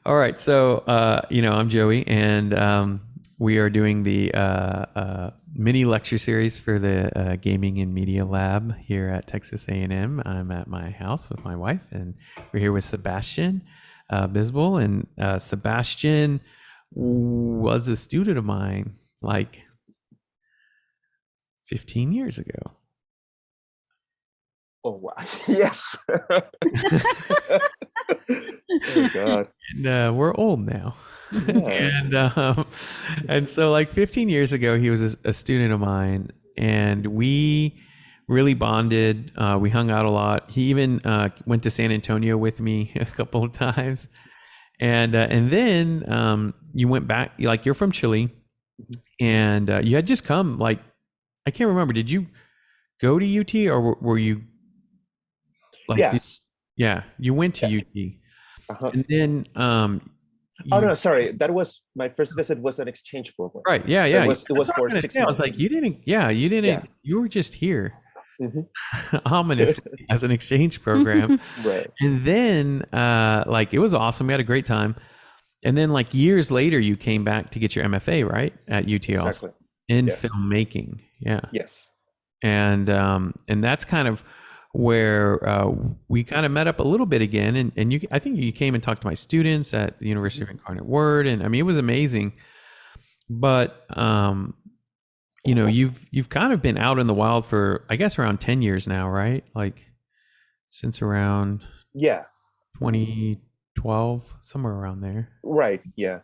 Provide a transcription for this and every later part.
All right. So, I'm Joey, and we are doing the mini lecture series for the Gaming and Media Lab here at Texas A&M. I'm at my house with my wife, and we're here with Sebastian Bisbal. And Sebastian was a student of mine like 15 years ago. Oh wow! Yes. Oh God. And we're old now. Yeah. And so like 15 years ago, he was a student of mine, and we really bonded. We hung out a lot. He even went to San Antonio with me a couple of times. And then you went back, like you're from Chile, Mhm. and you had just come, like, I can't remember. Did you go to UT, or were you like, Yes. yeah, you went to Yeah. UT. Uh-huh. And then Oh you no, sorry. That was my first visit was an exchange program. right, yeah, It yeah. was it That's was what I was for gonna six say. I was months. like, you didn't, yeah, you Yeah. didn't, you were just here, Hmm. ominously, as an exchange program. Right. And then, like, it was awesome. We had a great time. And then, like, years later, you came back to get your MFA, right, at UT also Exactly. in Yes. filmmaking. Yeah. Yes. And that's kind of where we kind of met up a little bit again. And I think you came and talked to my students at the University Mhm. of Incarnate Word. And I mean, it was amazing. But you've kind of been out in the wild for, I guess, around 10 years now, right? Like, since around Yeah. 2012, somewhere around there. Right. Yeah.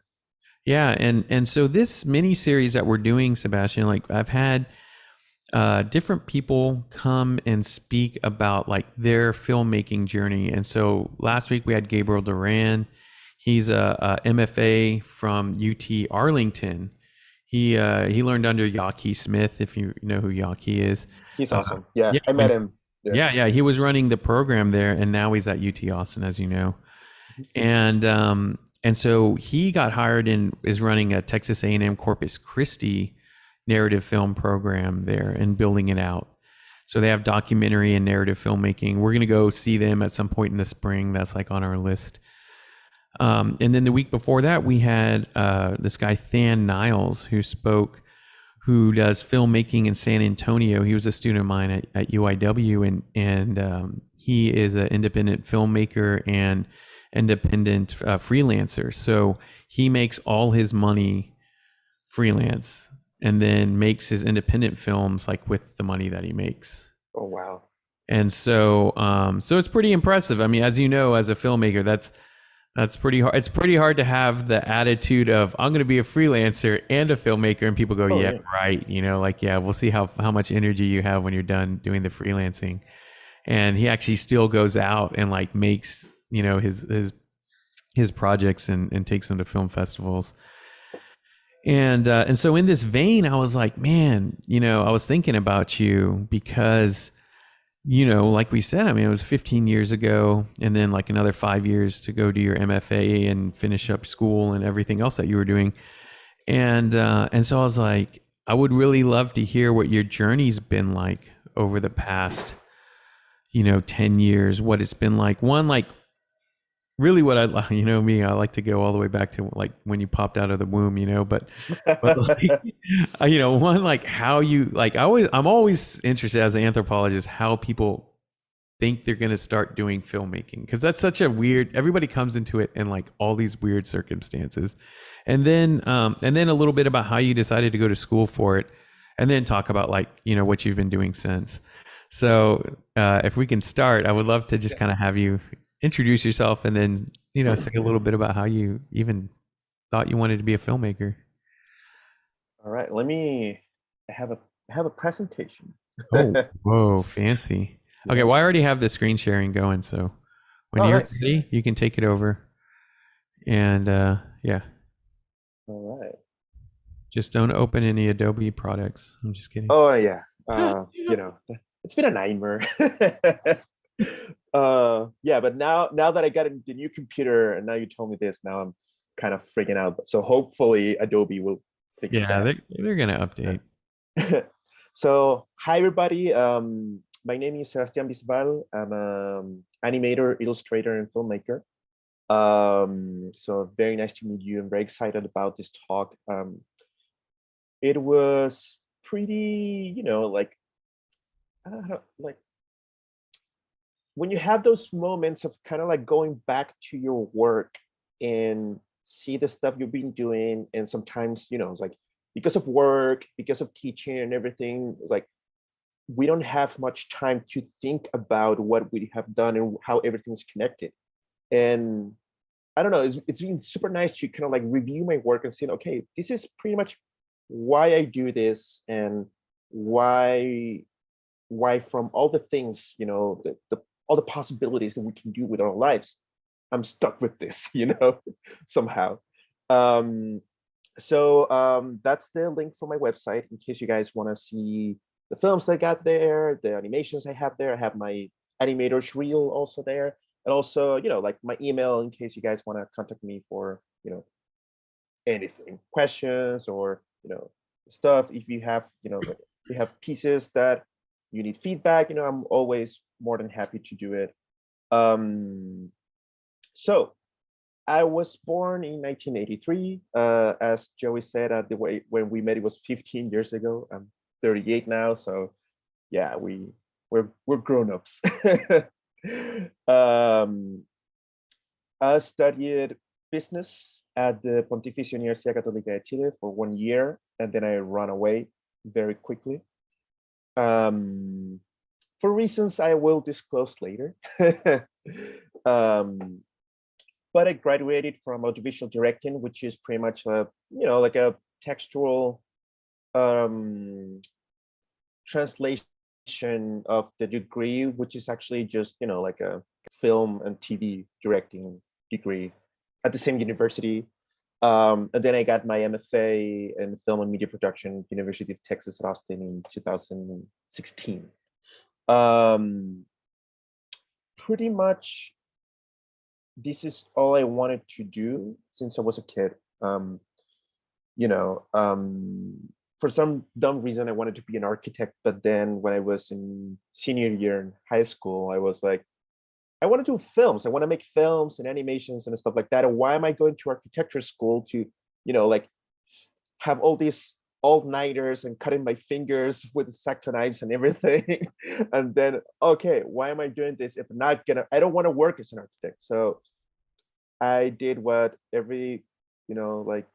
Yeah, and so this mini series that we're doing, Sebastian, like, I've had different people come and speak about like their filmmaking journey. And so last week we had Gabriel Duran. He's a MFA from UT Arlington. He learned under Yaki Smith, if you know who Yaki is. He's Uh, awesome. Yeah. yeah, I met him. Yeah. yeah. He was running the program there, and now he's at UT Austin, as you know. Mhm. And so he got hired and is running a Texas A&M Corpus Christi narrative film program there and building it out. So they have documentary and narrative filmmaking. We're going to go see them at some point in the spring. That's like on our list. And then the week before that, we had this guy, Than Niles, who spoke, who does filmmaking in San Antonio. He was a student of mine at UIW, and he is an independent filmmaker and independent freelancer. So he makes all his money freelance and then makes his independent films like with the money that he makes. Oh wow. And so it's pretty impressive. I mean, as you know, as a filmmaker, that's pretty hard. It's pretty hard to have the attitude of I'm going to be a freelancer and a filmmaker, and people go, Oh yeah, yeah. right. Like, yeah, we'll see how much energy you have when you're done doing the freelancing. And he actually still goes out and like makes his projects and takes them to film festivals. And so in this vein, I was like, man, I was thinking about you because, like we said, I mean, it was 15 years ago, and then like another 5 years to go do your MFA and finish up school and everything else that you were doing. And so I was like, I would really love to hear what your journey's been like over the past, 10 years, what it's been like. One, like, really what I, me, I like to go all the way back to like when you popped out of the womb, but like, one, like how you, like, I'm always interested as an anthropologist, how people think they're going to start doing filmmaking. Cause that's such a weird, everybody comes into it in like all these weird circumstances. And then a little bit about how you decided to go to school for it, and then talk about like, what you've been doing since. So if we can start, I would love to just Yeah. kind of have you introduce yourself, and then say a little bit about how you even thought you wanted to be a filmmaker. All right. Let me I have a presentation. Oh, whoa, fancy. Okay, Yeah. well, I already have the screen sharing going, so when Oh, you're nice. ready, you can take it over. And yeah, All right. just don't open any Adobe products. I'm just kidding. Oh yeah. It's been a nightmare. Yeah, but now that I got the new computer and now you told me this, now I'm kind of freaking out. So hopefully Adobe will fix Yeah, that. they're gonna update. So hi everybody. My name is Sebastian Bisbal. I'm an animator, illustrator, and filmmaker. So very nice to meet you. I'm very excited about this talk. It was pretty, like, I don't know, like when you have those moments of kind of like going back to your work and see the stuff you've been doing, and sometimes, it's like because of work, because of teaching and everything, it's like we don't have much time to think about what we have done and how everything's connected. And I don't know, it's been super nice to kind of like review my work and say, okay, this is pretty much why I do this, and why from all the things, all the possibilities that we can do with our lives, I'm stuck with this, somehow. Um, so that's the link for my website in case you guys want to see the films that I got there, the animations I have there. I have my animator's reel also there. And also, like my email in case you guys want to contact me for, anything, questions, or, stuff. If you have, like, you have pieces that you need feedback, I'm always more than happy to do it. So I was born in 1983. As Joey said, the way when we met, it was 15 years ago. I'm 38 now, so yeah, we're grown-ups. um, I studied business at the Pontificia Universidad Católica de Chile for 1 year, and then I ran away very quickly. For reasons I will disclose later. um, but I graduated from audiovisual directing, which is pretty much a, like a textual translation of the degree, which is actually just, like a film and TV directing degree at the same university. And then I got my MFA in film and media production, University of Texas at Austin in 2016. Pretty much this is all I wanted to do since I was a kid. You know, for some dumb reason, I wanted to be an architect. But then when I was in senior year in high school, I was like, I want to do films. I want to make films and animations and stuff like that. And why am I going to architecture school to, like have all these all-nighters and cutting my fingers with X-Acto knives and everything? And then, okay, why am I doing this if I'm not gonna, I don't want to work as an architect. So I did what every, like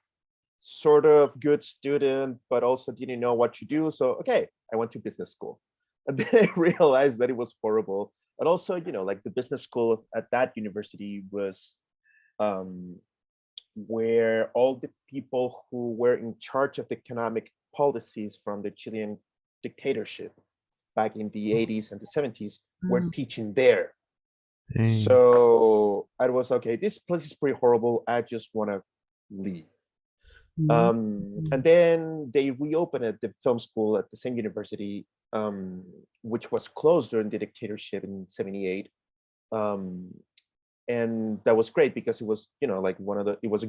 sort of good student, but also didn't know what to do. So, okay, I went to business school. And then I realized that it was horrible. And also, like the business school at that university was um, where all the people who were in charge of the economic policies from the Chilean dictatorship back in the 80s and the 70s were teaching there. Dang. So I was, okay, this place is pretty horrible. I just want to leave. And then they reopened at the film school at the same university, which was closed during the dictatorship in '78. And that was great because it was, like it was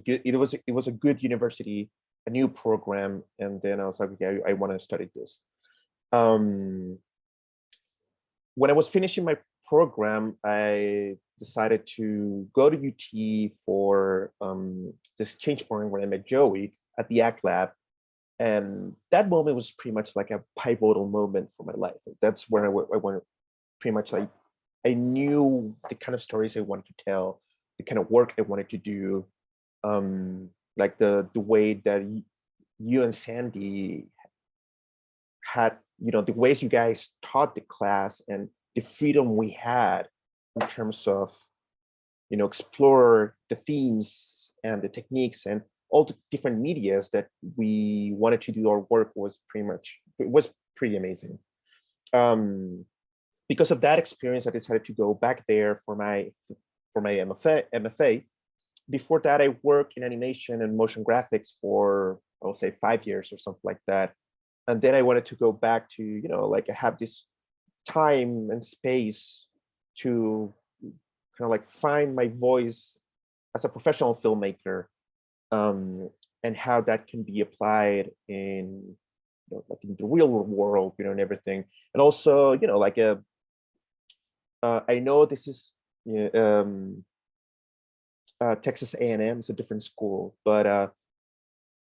a good university, a new program. And then I was like, okay, I want to study this. When I was finishing my program, I decided to go to UT for this change program where I met Joey at the ACT Lab. And that moment was pretty much like a pivotal moment for my life. That's where I went pretty much like, I knew the kind of stories I wanted to tell, the kind of work I wanted to do, like the way that you and Sandy had, the ways you guys taught the class and the freedom we had in terms of, explore the themes and the techniques and all the different medias that we wanted to do our work was pretty amazing. Because of that experience, I decided to go back there for my MFA. Before that, I worked in animation and motion graphics for, I'll say, 5 years or something like that. And then I wanted to go back to, like I have this time and space to kind of like find my voice as a professional filmmaker, and how that can be applied in, like in the real world, and everything. And also, like I know this is Texas A&M is a different school, but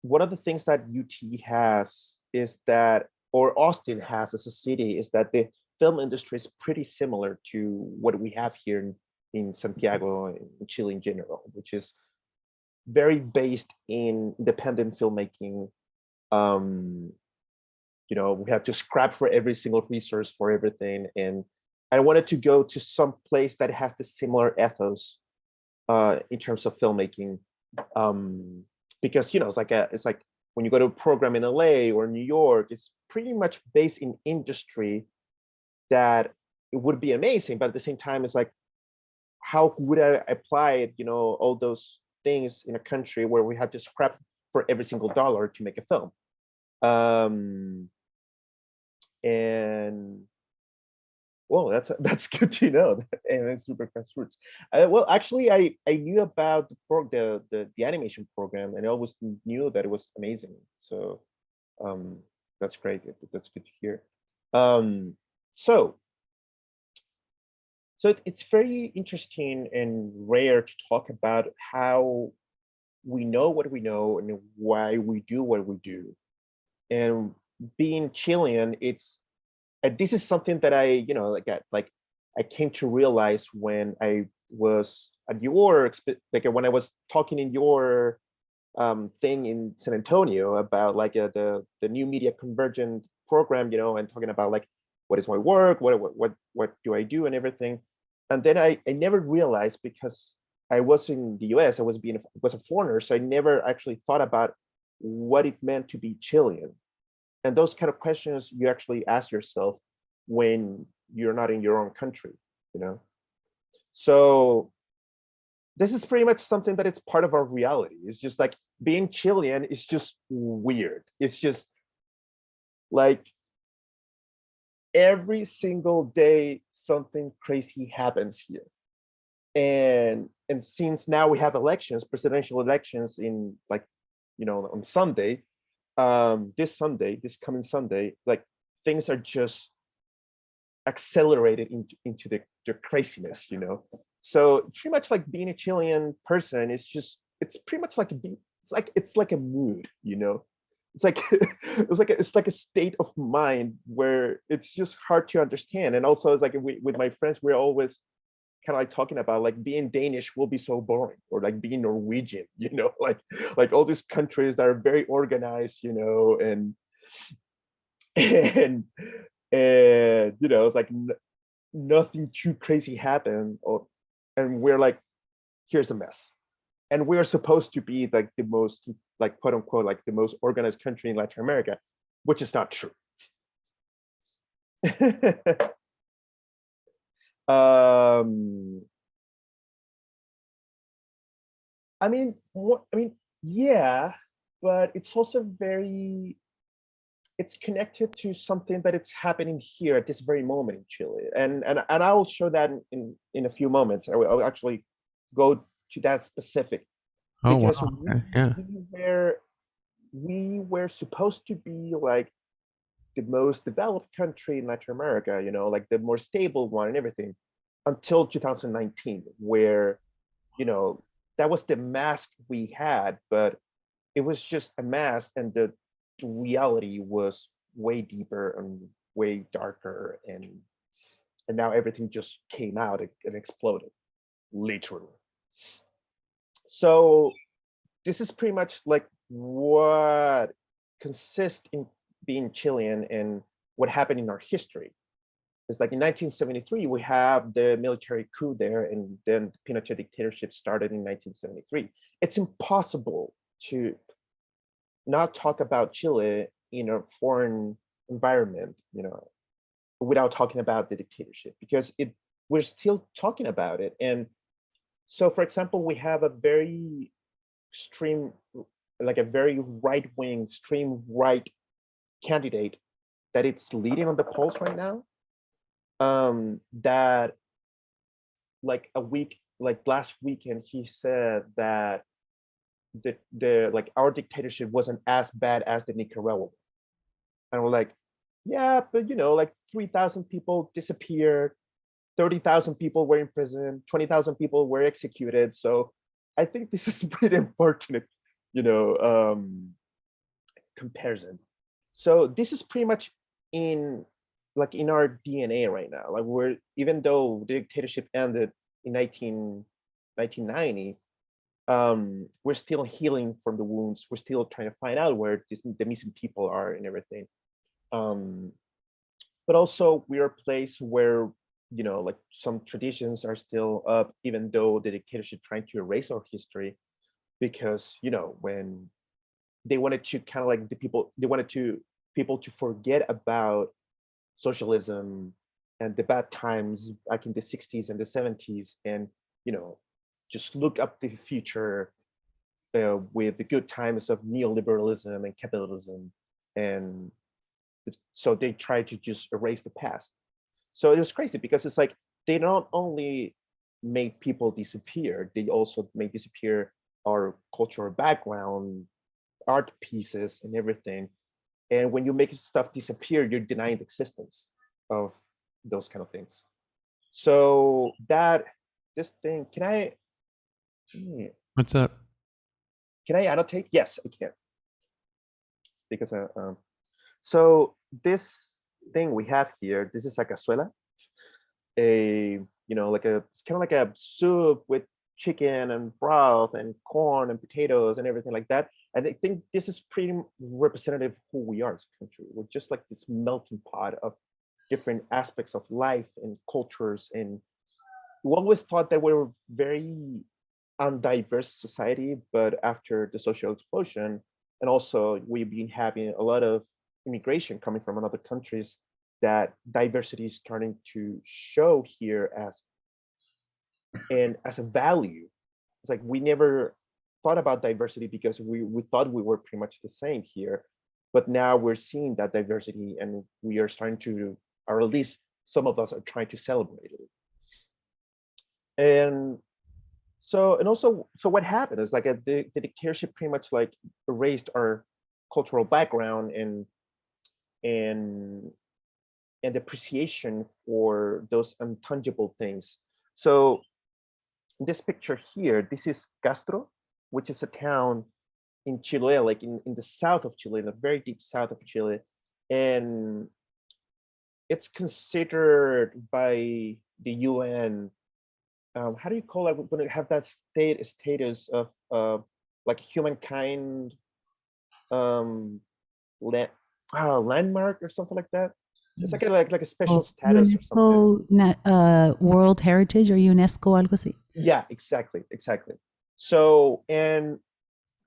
one of the things that UT has is that, or Austin has as a city, is that the film industry is pretty similar to what we have here in Santiago and in Chile in general, which is very based in independent filmmaking. Um, we had to scrap for every single resource for everything, and I wanted to go to some place that has the similar ethos in terms of filmmaking, because it's like when you go to a program in LA or New York, it's pretty much based in industry that it would be amazing, but at the same time, it's like, how would I apply it? All those things in a country where we had to scrap for every single dollar to make a film. And well, that's good to know. And it's super grassroots. Well, actually, I knew about the animation program, and I always knew that it was amazing. So that's great. That's good to hear. Um, so it's very interesting and rare to talk about how we know what we know and why we do what we do. And being Chilean, this is something that I came to realize when I was at your like when I was talking in your thing in San Antonio about like the new media convergent program, and talking about like what is my work, what do I do and everything. And then I never realized, because I was in the US, I was a foreigner, so I never actually thought about what it meant to be Chilean. And those kind of questions you actually ask yourself when you're not in your own country, you know? So this is pretty much something that it's part of our reality. It's just like being Chilean is just weird. It's just like every single day something crazy happens here. And since now we have elections, presidential elections in like, on Sunday, this coming Sunday, like things are just accelerated into the craziness, So pretty much like being a Chilean person is it's pretty much like it's like a mood, It's like it's like a state of mind where it's just hard to understand. And also it's like with my friends, we're always kind of like talking about like being Danish will be so boring, or like being Norwegian, like all these countries that are very organized, and and it's like nothing too crazy happened, and we're like, here's a mess. And we're supposed to be like the most, like, quote unquote, like the most organized country in Latin America, which is not true. um yeah, but it's also it's connected to something that it's happening here at this very moment in Chile, and I'll show that in a few moments. I'll actually go to that specific, Oh because wow. Okay. Yeah. we were supposed to be like the most developed country in Latin America, like the more stable one and everything, until 2019, where that was the mask we had, but it was just a mask, and the reality was way deeper and way darker, and now everything just came out and exploded, literally. So this is pretty much like what consists in being Chilean and what happened in our history. It's like in 1973, we have the military coup there, and then the Pinochet dictatorship started in 1973. It's impossible to not talk about Chile in a foreign environment, without talking about the dictatorship, because we're still talking about it. And so, for example, we have a very extreme, like a very right-wing, extreme right candidate that it's leading on the polls right now. That like last weekend, he said that the like our dictatorship wasn't as bad as the Nicaragua. And we're like, yeah, but like 3,000 people disappeared, 30,000 people were in prison, 20,000 people were executed. So I think this is pretty important, you know, comparison. So this is pretty much in like in our DNA right now. Like we're, even though the dictatorship ended in 1990, we're still healing from the wounds. We're still trying to find out where the missing people are and everything. Um, but also we're a place where, you know, like some traditions are still up, even though the dictatorship trying to erase our history, because, you know, when they wanted to kind of like they wanted to people to forget about socialism and the bad times back in the 60s and the 70s, and, you know, just look up the future with the good times of neoliberalism and capitalism. And so they try to just erase the past. So it was crazy because it's like they not only made people disappear, they also made disappear our cultural background, art pieces, and everything. And when you make stuff disappear, you're denying the existence of those kind of things. So that this thing, What's up? can I annotate? Yes, I can. Because so this thing we have here, this is a cazuela, a, you know, like a, it's kind of like a soup with chicken and broth and corn and potatoes and everything like that. And I think this is pretty representative of who we are as a country. We're just like this melting pot of different aspects of life and cultures. And we always thought that we were very undiverse society, but after the social explosion, and also we've been having a lot of immigration coming from other countries, that diversity is starting to show here as a value. It's like we never thought about diversity because we thought we were pretty much the same here, but now we're seeing that diversity, and we are starting to, or at least some of us are trying to celebrate it. And so, and also, so what happened is like the dictatorship pretty much like erased our cultural background and and appreciation for those intangible things. So this picture here, this is Castro, which is a town in Chile, like in the south of Chile, in the very deep south of Chile. And it's considered by the UN, how do you call it when you have that status of like humankind um, land, landmark or something like that? It's like like a special Oh, status or something. World Heritage or UNESCO, algo así. Yeah, exactly, exactly. So, and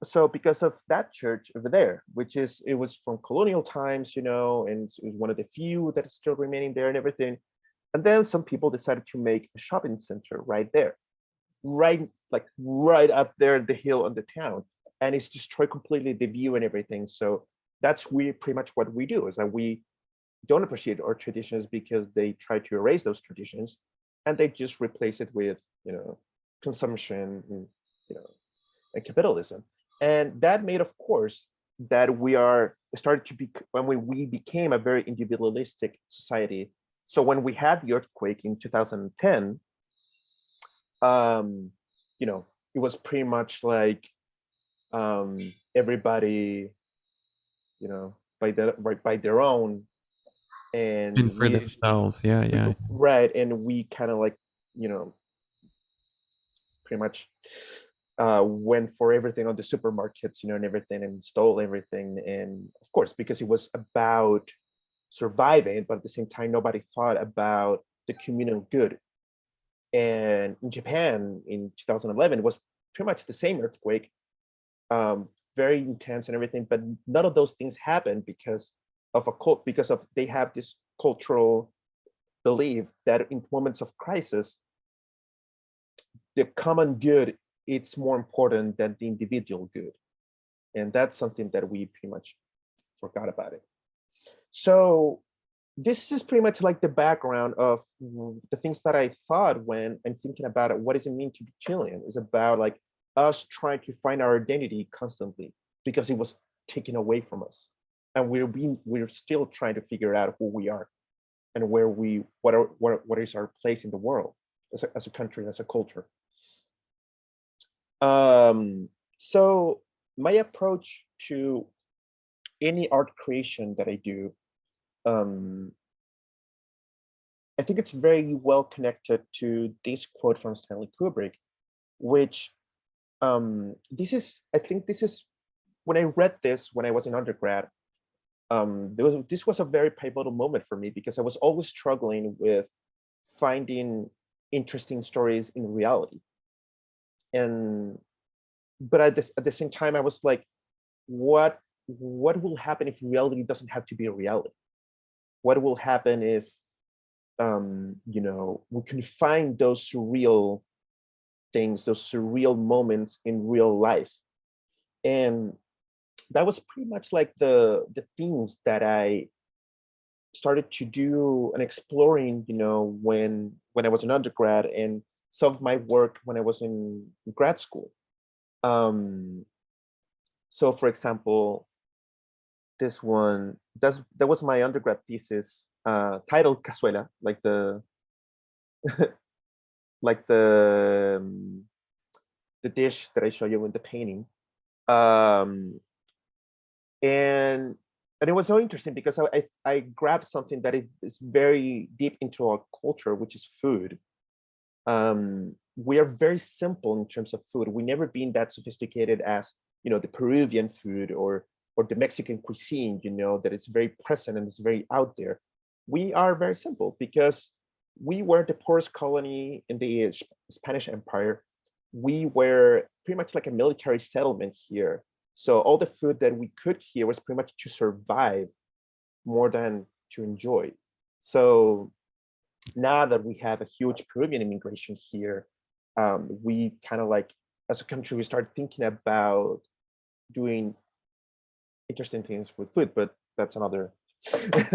so because of that church over there, which is, it was from colonial times, you know, and it was one of the few that is still remaining there and everything. And then some people decided to make a shopping center right there, right, like right up there the hill on the town, and it's destroyed completely the view and everything. So that's pretty much what we do, is that we don't appreciate our traditions because they try to erase those traditions, and they just replace it with, you know, consumption and, you know, and capitalism. And that made, of course, that we are started to be, when we became a very individualistic society. So when we had the earthquake in 2010, you know, it was pretty much like everybody, you know, by their own, And and for themselves. Yeah, yeah. right, and we kind of like, you know, pretty much went for everything on the supermarkets, you know, and everything, and stole everything. And of course, because it was about surviving, but at the same time, nobody thought about the communal good. And in Japan in 2011, it was pretty much the same earthquake, very intense and everything, but none of those things happened because of a cult, because of they have this cultural belief that in moments of crisis, the common good, it's more important than the individual good. And that's something that we pretty much forgot about it. So this is pretty much like the background of the things that I thought when I'm thinking about it. What does it mean to be Chilean? It's about like us trying to find our identity constantly because it was taken away from us, and we're still trying to figure out who we are and where we what is our place in the world as a country, as a culture. So my approach to any art creation that I do, um, I think it's very well connected to this quote from Stanley Kubrick, which I think this is when I read this when I was in undergrad. This was a very pivotal moment for me because I was always struggling with finding interesting stories in reality, and but at the same time, I was like, what what will happen if reality doesn't have to be a reality? What will happen if we can find those surreal things, those surreal moments in real life? And that was pretty much like the themes that I started to do and exploring, when I was an undergrad, and some of my work when I was in grad school. Um, so for example, that was my undergrad thesis, titled Cazuela, like the dish that I show you in the painting. Um, and and it was so interesting because I grabbed something that is very deep into our culture, which is food. We are very simple in terms of food. We never been that sophisticated as the Peruvian food or the Mexican cuisine, that is very present and is very out there. We are very simple because we were the poorest colony in the Spanish Empire. We were pretty much like a military settlement here. So all the food that we cooked here was pretty much to survive more than to enjoy. So now that we have a huge Peruvian immigration here, we kind of like, as a country, we started thinking about doing interesting things with food, but that's another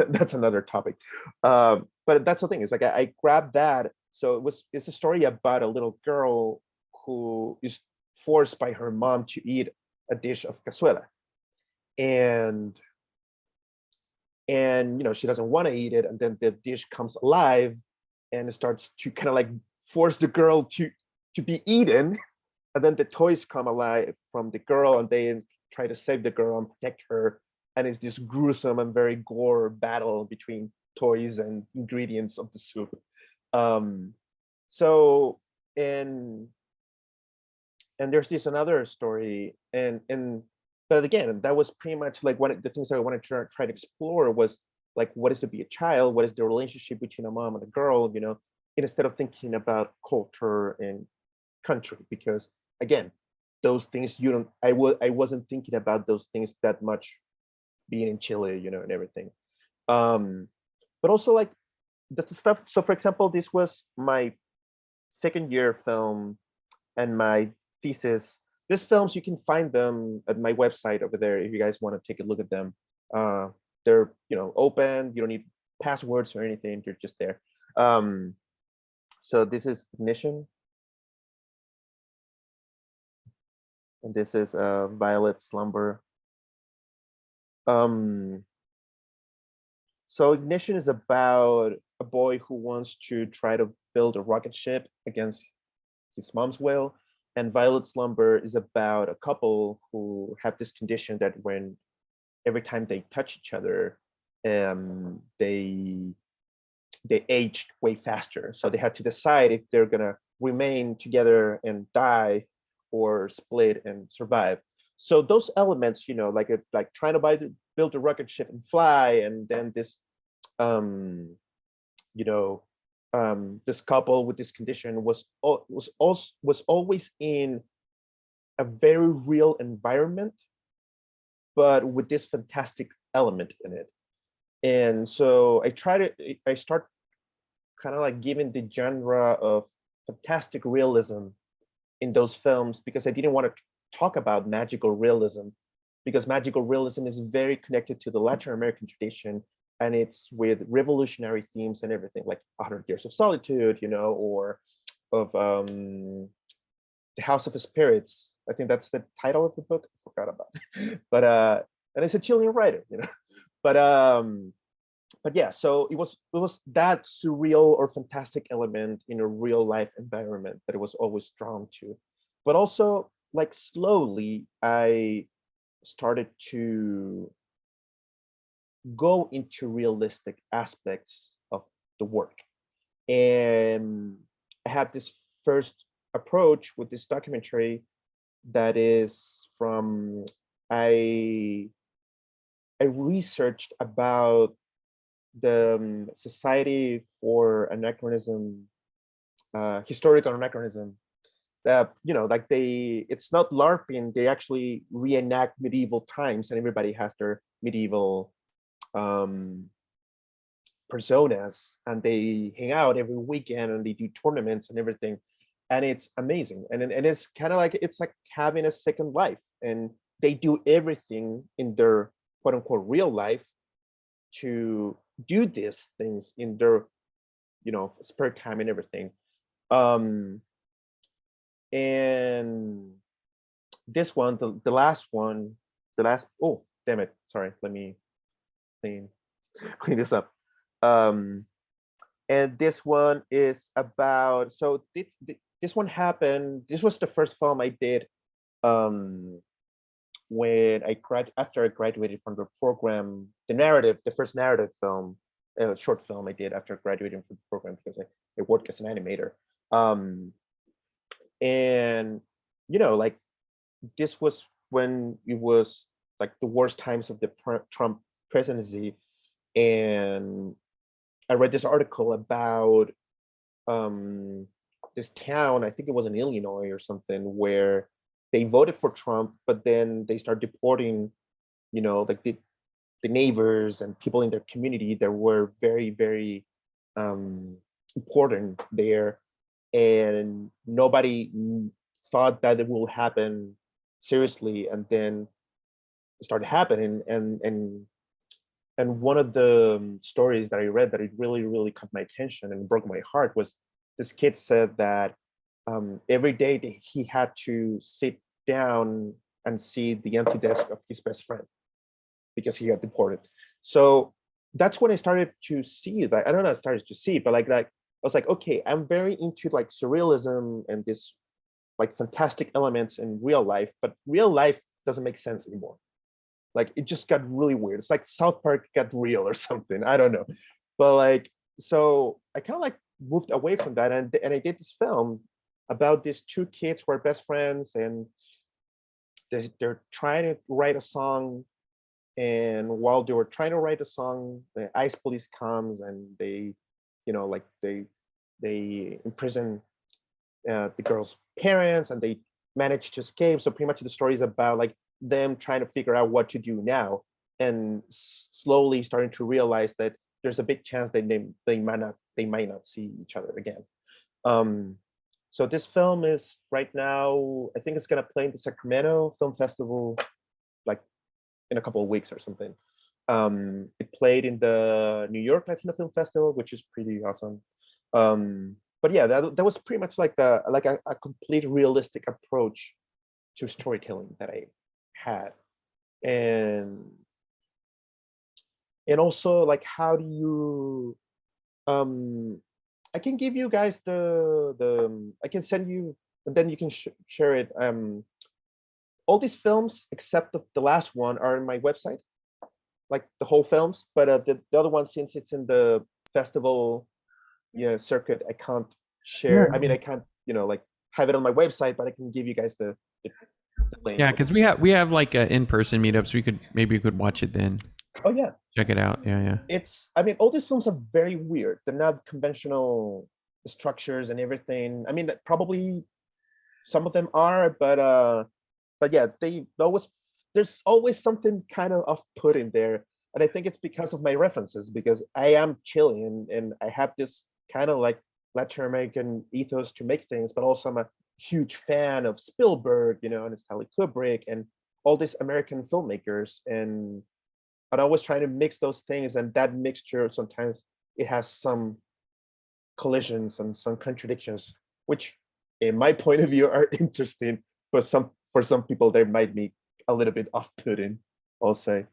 that's another topic. But that's the thing, is like I grabbed that. So it's a story about a little girl who is forced by her mom to eat a dish of cazuela, and she doesn't want to eat it, and then the dish comes alive and it starts to kind of like force the girl to be eaten, and then the toys come alive from the girl and they try to save the girl and protect her, and it's this gruesome and very gore battle between toys and ingredients of the soup. um so and and there's this another story, and but again, that was pretty much like one of the things that I wanted to try to explore was like, what is to be a child, what is the relationship between a mom and a girl, instead of thinking about culture and country, because again, those things you don't I wasn't thinking about those things that much being in Chile, and everything. um but also like the stuff. So for example, this was my second year film and my thesis. These films, you can find them at my website over there if you guys want to take a look at them. uh they're open, you don't need passwords or anything, they're just there. So this is Ignition, and this is Violet Slumber. um so Ignition is about a boy who wants to try to build a rocket ship against his mom's will, and Violet Slumber is about a couple who have this condition that when every time they touch each other, they aged way faster. So they had to decide if they're gonna remain together and die or split and survive. So those elements, like trying to build a rocket ship and fly, and then this, um, you know, this couple with this condition was always in a very real environment, but with this fantastic element in it. And so I start kind of like giving the genre of fantastic realism in those films, because I didn't want to talk about magical realism, because magical realism is very connected to the Latin American tradition, and it's with revolutionary themes and everything, like 100 Years of Solitude, or of The House of Spirits. I think that's the title of the book. I forgot about it. But and it's a Chilean writer, But yeah, so it was that surreal or fantastic element in a real life environment that it was always drawn to. But also like slowly I started to go into realistic aspects of the work. And I had this first approach with this documentary that is from I I researched about the Society for Anachronism, historical anachronism. That like it's not LARPing. They actually reenact medieval times, and everybody has their medieval um, personas, and they hang out every weekend, and they do tournaments and everything, and it's amazing. And it's kind of like it's like having a second life, and they do everything in their quote unquote real life to do these things in their spare time and everything. Um, and this one, the last one, oh damn it, sorry, let me clean this up. Um, and this one is about, so this one happened, this was the first film I did when after I graduated from the program, the first narrative film, short film I did after graduating from the program, because I worked as an animator. And like this was when it was like the worst times of the Trump presidency, and I read this article about this town, I think it was in Illinois or something, where they voted for Trump, but then they start deporting, like the neighbors and people in their community that were very, very important there, and nobody thought that it will happen seriously, and then it started happening. And one of the stories that I read that it really, really caught my attention and broke my heart was this kid said that every day that he had to sit down and see the empty desk of his best friend because he got deported. So that's when I started to see that. I don't know, I started to see, but like I was like, okay, I'm very into like surrealism and this like fantastic elements in real life, but real life doesn't make sense anymore. Like it just got really weird. It's like South Park got real or something. I don't know. But like, so I kind of like moved away from that, and I did this film about these two kids who are best friends, and they're trying to write a song. And while they were trying to write a song, the ICE police comes and they, like they imprison the girl's parents, and they manage to escape. So pretty much the story is about like them trying to figure out what to do now, and slowly starting to realize that there's a big chance that they might not see each other again. So this film is right now, I think it's gonna play in the Sacramento Film Festival, like in a couple of weeks or something. It played in the New York Latino Film Festival, which is pretty awesome. But yeah, that was pretty much like a complete realistic approach to storytelling that I had. And also like, how do you I can give you guys I can send you, and then you can share it. All these films except the last one are in my website, like the whole films, but the other one, since it's in the festival circuit, I can't share. I mean, I can't like have it on my website, but I can give you guys the link. Yeah, because we have like in-person meetups. We could watch it then. Oh yeah, check it out. Yeah. I mean, all these films are very weird. They're not conventional structures and everything. I mean, that probably some of them are, but yeah, there's always something kind of off-putting there. And I think it's because of my references, because I am Chilean and I have this kind of like Latin American ethos to make things, but also I'm a huge fan of Spielberg, and Stanley Kubrick and all these American filmmakers. And I always try to mix those things, and that mixture sometimes it has some collisions and some contradictions, which in my point of view are interesting, but for some people they might be a little bit off-putting, I'll say.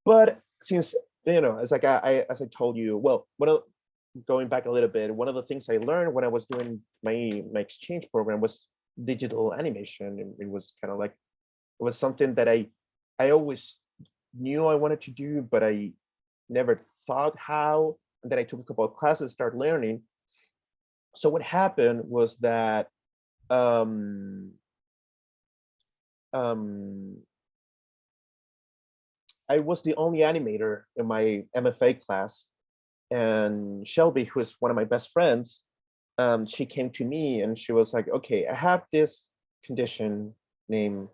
But since as like as I told you, well, going back a little bit, one of the things I learned when I was doing my exchange program was digital animation. It was kind of like, it was something that I always knew I wanted to do, but I never thought how. And then I took a couple of classes, started learning. So what happened was that um, um, I was the only animator in my MFA class, and Shelby, who is one of my best friends, she came to me and she was like, "Okay, I have this condition named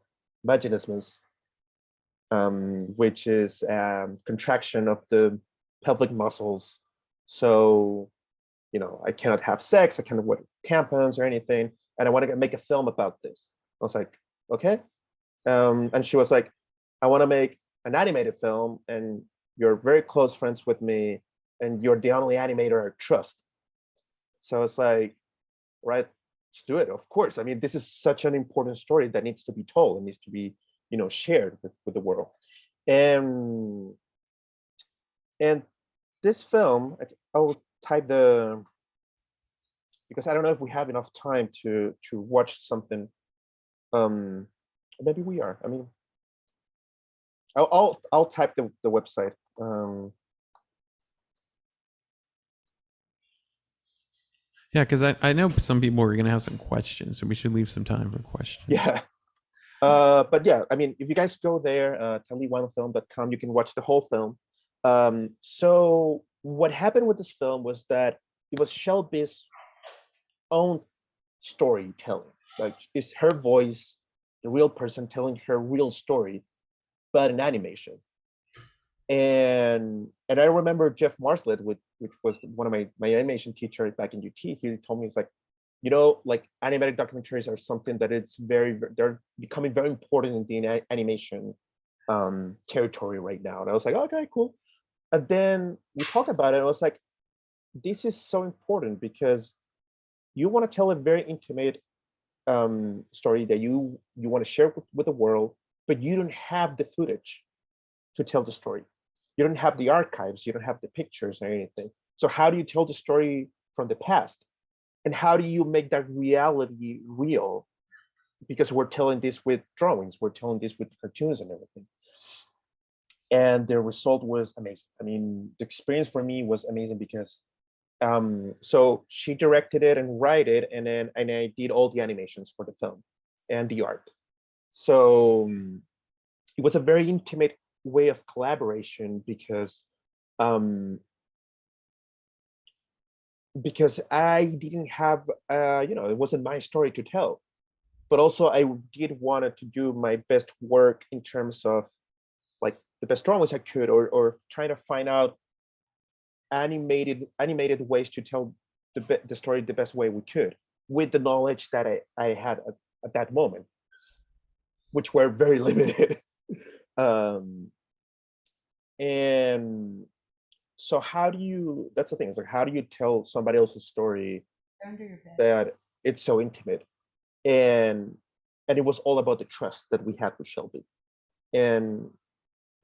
Vaginismus, which is contraction of the pelvic muscles. So, I cannot have sex, I cannot wear tampons or anything, and I want to make a film about this." I was like, "Okay." And she was like, "I want to make an animated film, and you're very close friends with me, and you're the only animator I trust." So it's like, right, let's do it. Of course. I mean, this is such an important story that needs to be told and needs to be, shared with the world. And and this film, I'll type the, because I don't know if we have enough time to watch something. Um, Maybe we are. I mean, I'll type the website. Yeah, because I know some people are going to have some questions, so we should leave some time for questions. Yeah. But yeah, I mean, if you guys go there, taliwanfilm.com, you can watch the whole film. So what happened with this film was that it was Shelby's own storytelling. Like, it's her voice, the real person telling her real story, but in animation. And I remember Jeff Marslet, which was one of my animation teachers back in UT. He told me, it's like, like animated documentaries are something that they're becoming very important in the animation territory right now. And I was like, okay, cool. And then we talked about it. And I was like, this is so important because you want to tell a very intimate story that you want to share with the world, but you don't have the footage to tell the story. You don't have the archives, you don't have the pictures or anything. So how do you tell the story from the past? And how do you make that reality real? Because we're telling this with drawings, we're telling this with cartoons and everything. And the result was amazing. I mean, the experience for me was amazing because so she directed it and wrote it, and I did all the animations for the film and the art. So it was a very intimate way of collaboration um, because I didn't have it wasn't my story to tell, but also I did wanted to do my best work in terms of like the best drawings I could, or trying to find out animated ways to tell the story the best way we could with the knowledge that I had at that moment, which were very limited. um, and so that's the thing, is like, how do you tell somebody else's story that it's so intimate? And it was all about the trust that we had with Shelby. And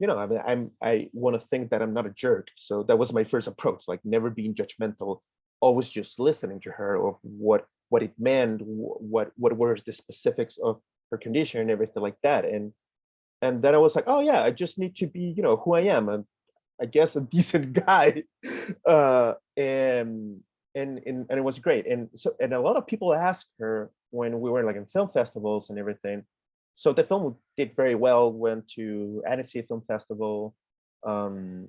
I mean, I want to think that I'm not a jerk, so that was my first approach, like never being judgmental, always just listening to her of what it meant, what were the specifics of her condition and everything like that. And then I was like, oh yeah, I just need to be, who I am, and I guess a decent guy. And it was great. And a lot of people asked her when we were like in film festivals and everything. So the film did very well, went to Annecy Film Festival, New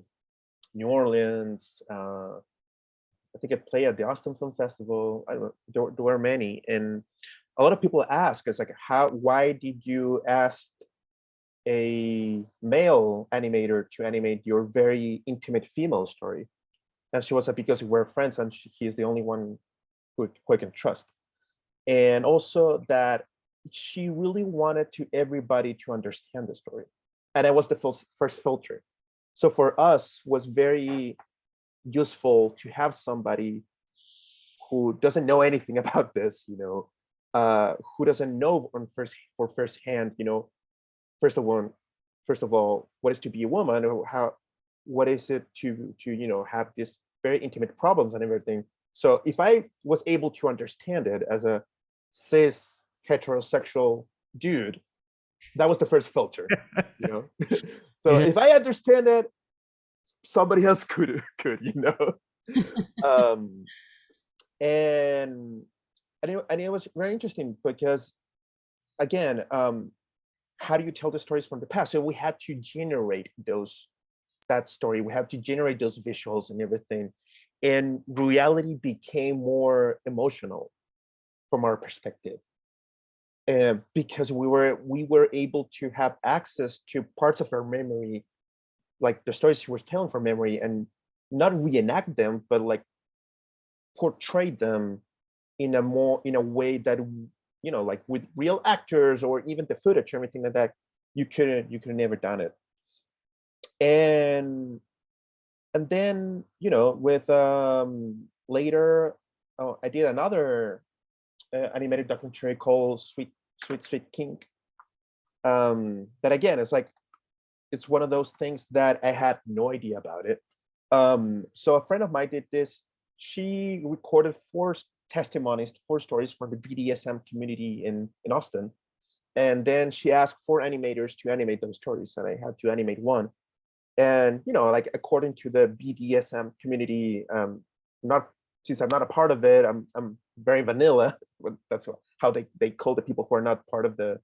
Orleans, I think it played at the Austin Film Festival. I don't know, there were many. And a lot of people ask, it's like, why did you ask a male animator to animate your very intimate female story? And she was like, because we're friends and he's the only one who I can trust. And also that she really wanted to everybody to understand the story. And that was the first filter. So for us was very useful to have somebody who doesn't know anything about this, who doesn't know firsthand, first of all, what is to be a woman, or what is it to have this very intimate problems and everything. So if I was able to understand it as a cis heterosexual dude. That was the first filter, you know. So Yeah. if I understand it, somebody else could, you know. um, and it was very interesting because, again, how do you tell the stories from the past? So we had to generate that story. We had to generate those visuals and everything, and reality became more emotional from our perspective, because we were able to have access to parts of our memory, like the stories she was telling from memory, and not reenact them, but like portray them in a way that, you know, like with real actors or even the footage, everything like that, you could never done it. And then, you know, with later, I did another animated documentary called Sweet King. But again, it's like, it's one of those things that I had no idea about it. So a friend of mine did this. She recorded 4 testimonies, 4 stories from the BDSM community in Austin. And then she asked 4 animators to animate those stories, and I had to animate one. And, you know, like, according to the BDSM community, not since I'm not a part of it, I'm very vanilla. That's how they call the people who are not part of the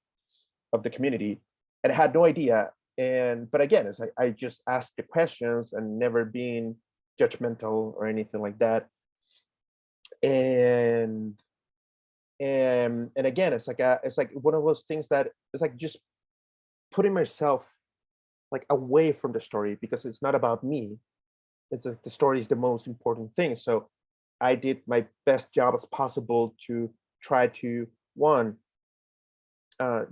community. And I had no idea. But again, it's like, I just asked the questions and never been judgmental or anything like that. And again, it's like one of those things that it's like just putting myself like away from the story, because it's not about me. It's like the story is the most important thing. So I did my best job as possible to try to, one,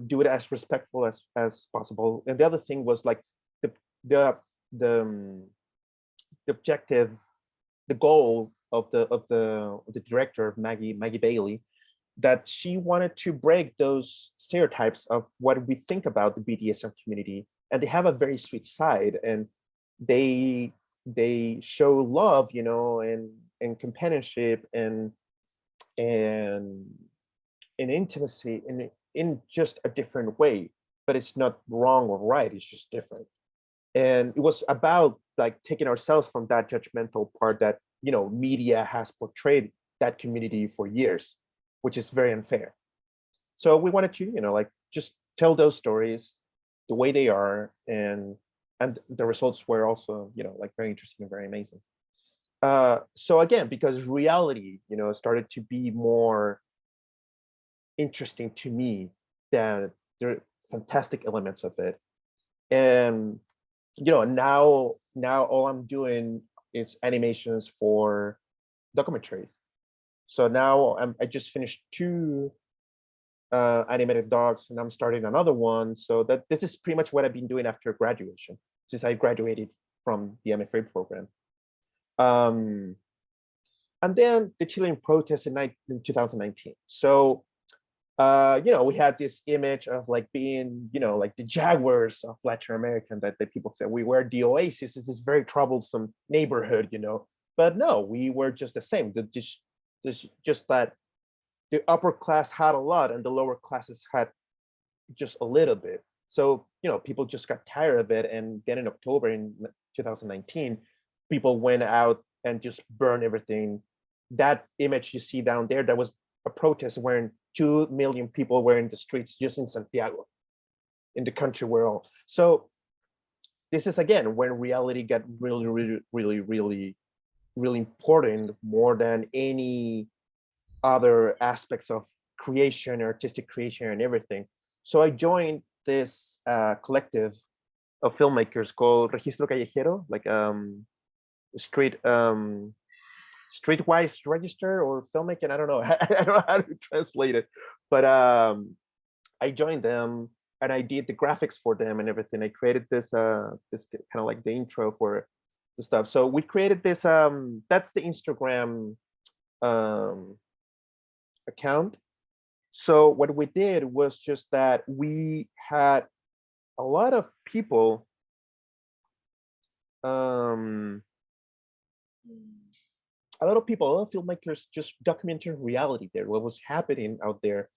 do it as respectful as possible. And the other thing was like the the the objective, the goal of the director, of Maggie Bailey, that she wanted to break those stereotypes of what we think about the BDSM community. And they have a very sweet side, and they show love, you know, and companionship and intimacy in just a different way. But it's not wrong or right, it's just different. And it was about like taking ourselves from that judgmental part that, you know, media has portrayed that community for years, which is very unfair. So we wanted to, you know, like, just tell those stories the way they are, and the results were also, you know, like, very interesting and very amazing. So again, because reality, you know, started to be more interesting to me than the fantastic elements of it. And, you know, now all I'm doing is animations for documentaries. So now I just finished 2 animated dogs, and I'm starting another one. So that this is pretty much what I've been doing after graduation, since I graduated from the MFA program. And then the Chilean protests in 2019. So, you know, we had this image of like being, you know, like the Jaguars of Latin America, that people said we were the oasis. It's this very troublesome neighborhood, you know. But no, we were just the same. Just that the upper class had a lot and the lower classes had just a little bit. So, you know, people just got tired of it. And then in October in 2019, people went out and just burned everything. That image you see down there, that was a protest wherein 2 million people were in the streets just in Santiago, in the country we're all. So this is, again, when reality got really, really, really, really, really important, more than any other aspects of creation, artistic creation, and everything. So I joined this collective of filmmakers called Registro Callejero, like streetwise register or filmmaking. I don't know. I don't know how to translate it, but I joined them and I did the graphics for them and everything. I created this this kind of like the intro for the stuff. So we created this. That's the Instagram account. So what we did was just that we had a lot of people a lot of filmmakers just documenting reality there, what was happening out there.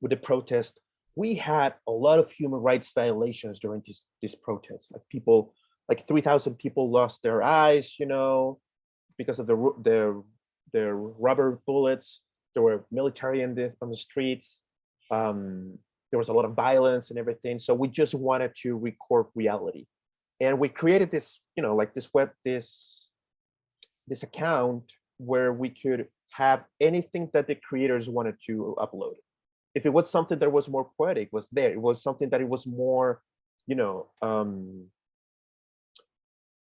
with the protest, we had a lot of human rights violations during this protest. Like people, like 3,000 people lost their eyes, because of the rubber bullets. There were military on the streets. There was a lot of violence and everything. So we just wanted to record reality, and we created this, like this account where we could have anything that the creators wanted to upload. If it was something that was more poetic, was there. It was something that it was more,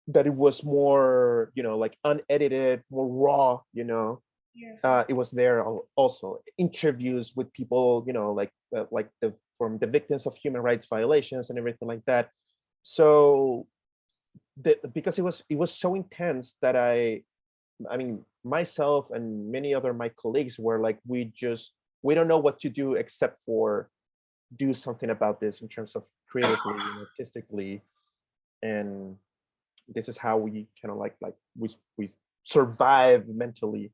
that it was more, like unedited, more raw, it was there also. Interviews with people, like from the victims of human rights violations and everything like that. So because it was so intense that I mean, myself and many other my colleagues were like, we don't know what to do except for do something about this in terms of creatively and artistically. And this is how we kind of like we survive mentally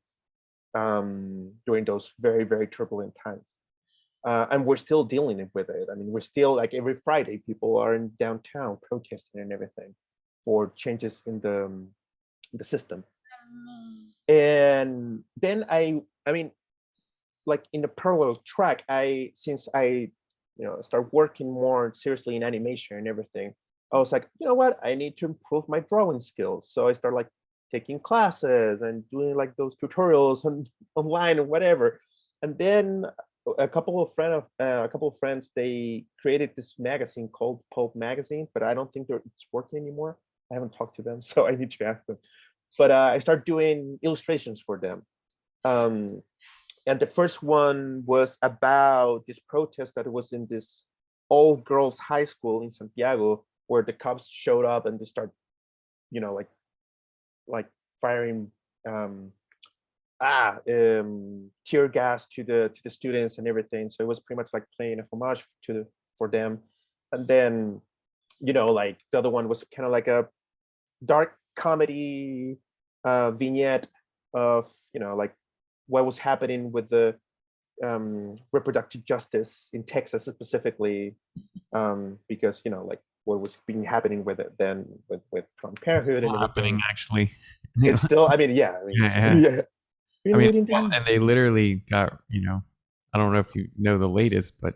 during those very, very turbulent times. And we're still dealing with it. I mean, we're still, like, every Friday, people are in downtown protesting and everything for changes in the system. And then I mean, like, in the parallel track, since I start working more seriously in animation and everything, I was like, you know what, I need to improve my drawing skills. So I started like taking classes and doing like those tutorials online or whatever. And then a couple of friends, they created this magazine called Pulp Magazine, but I don't think it's working anymore. I haven't talked to them, so I need to ask them. But I started doing illustrations for them. And the first one was about this protest that was in this all girls high school in Santiago, where the cops showed up and they start, like firing tear gas to the students and everything. So it was pretty much like playing a homage for them. And then, like the other one was kind of like a dark comedy vignette of, like what was happening with the reproductive justice in Texas specifically, because like what was being happening with it then with Planned Parenthood and everything. Happening actually. It's still, I mean, yeah, Yeah. I mean, down. and they literally got, I don't know if you know the latest, but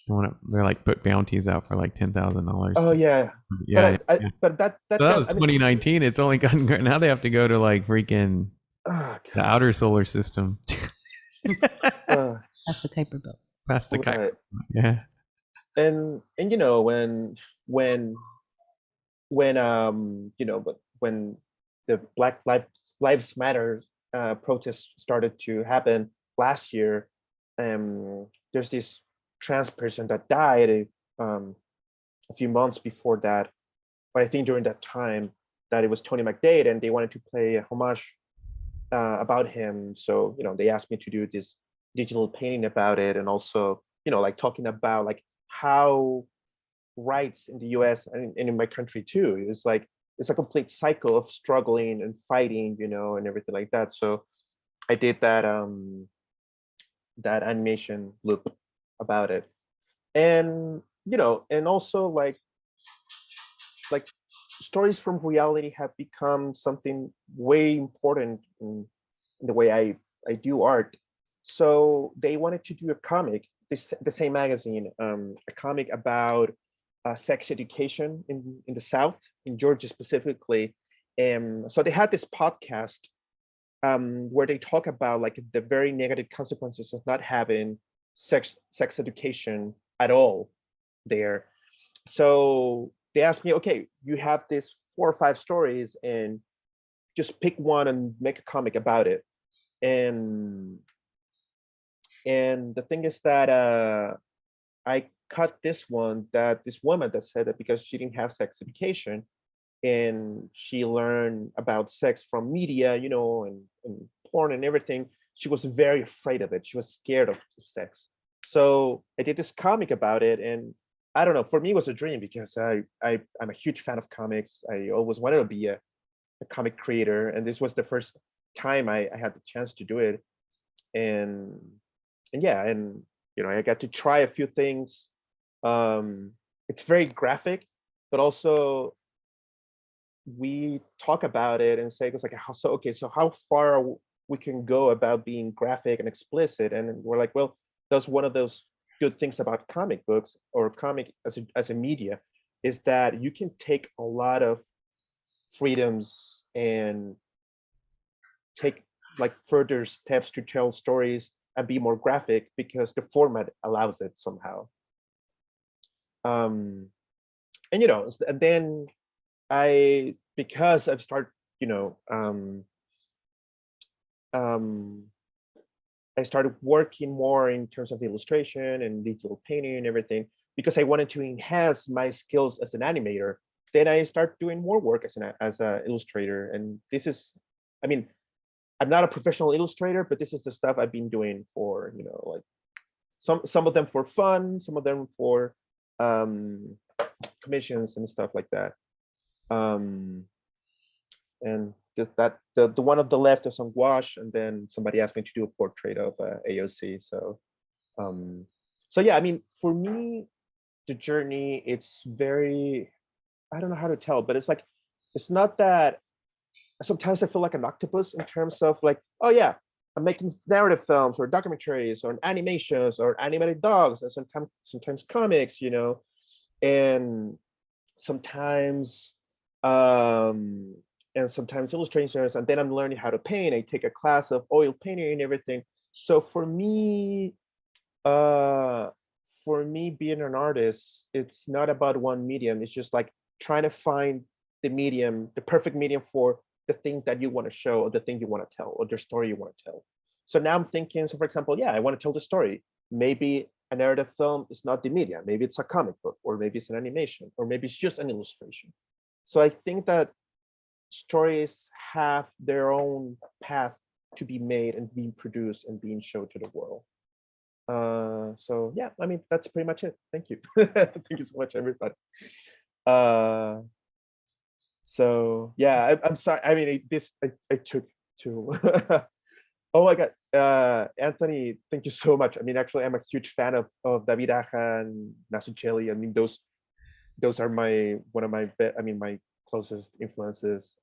they're like put bounties out for like $10,000. Oh yeah, Yeah. but that So that was 2019. It's only gotten now. They have to go to like freaking the outer solar system. That's the Kuiper Belt. Past the right. Yeah. And when but when the Black Lives Matter protests started to happen last year, there's this trans person that died a few months before that. But I think during that time that it was Tony McDade, and they wanted to play a homage about him. So they asked me to do this digital painting about it, and also like talking about like how rights in the US and in my country too, it's like it's a complete cycle of struggling and fighting, and everything like that. So I did that that animation loop about it. And and also like stories from reality have become something way important in the way I do art. So they wanted to do a comic, the same magazine, a comic about sex education in the South, in Georgia specifically. So they had this podcast where they talk about like the very negative consequences of not having sex education at all there. So they asked me, okay, you have these 4 or 5 stories, and just pick one and make a comic about it. And the thing is that I cut this one, that this woman that said that because she didn't have sex education and she learned about sex from media, and porn and everything, she was very afraid of it. She was scared of sex. So I did this comic about it, and I don't know, for me it was a dream because I'm a huge fan of comics. I always wanted to be a comic creator, and this was the first time I had the chance to do it. And yeah, and I got to try a few things. It's very graphic, but also we talk about it and say it's like so how far we can go about being graphic and explicit, and we're like, well, that's one of those good things about comic books or comic as a media, is that you can take a lot of freedoms and take like further steps to tell stories and be more graphic because the format allows it somehow. And and then because I've started, I started working more in terms of illustration and digital painting and everything because I wanted to enhance my skills as an animator. Then I start doing more work as an illustrator, and this is, I mean, I'm not a professional illustrator, but this is the stuff I've been doing for, like some of them for fun, some of them for commissions and stuff like that. And the one on the left is on gouache, and then somebody asked me to do a portrait of AOC. So yeah, I mean, for me, the journey, it's very, I don't know how to tell, but it's like, it's not that, sometimes I feel like an octopus in terms of like, oh yeah, I'm making narrative films or documentaries or animations or animated dogs, and sometimes comics, and sometimes illustrations, and then I'm learning how to paint. I take a class of oil painting and everything. So for me being an artist, it's not about one medium. It's just like trying to find the perfect medium for the thing that you want to show, or the thing you want to tell, or the story you want to tell. So now I'm thinking, so for example, yeah, I want to tell the story. Maybe a narrative film is not the media. Maybe it's a comic book, or maybe it's an animation, or maybe it's just an illustration. So I think that stories have their own path to be made and being produced and being shown to the world. So yeah, I mean, that's pretty much it. Thank you. Thank you so much, everybody. So yeah, I'm sorry. I mean, I took to. Oh my God, Anthony, thank you so much. I mean, actually, I'm a huge fan of David Aja and Mazzucchelli. I mean, those are my closest influences.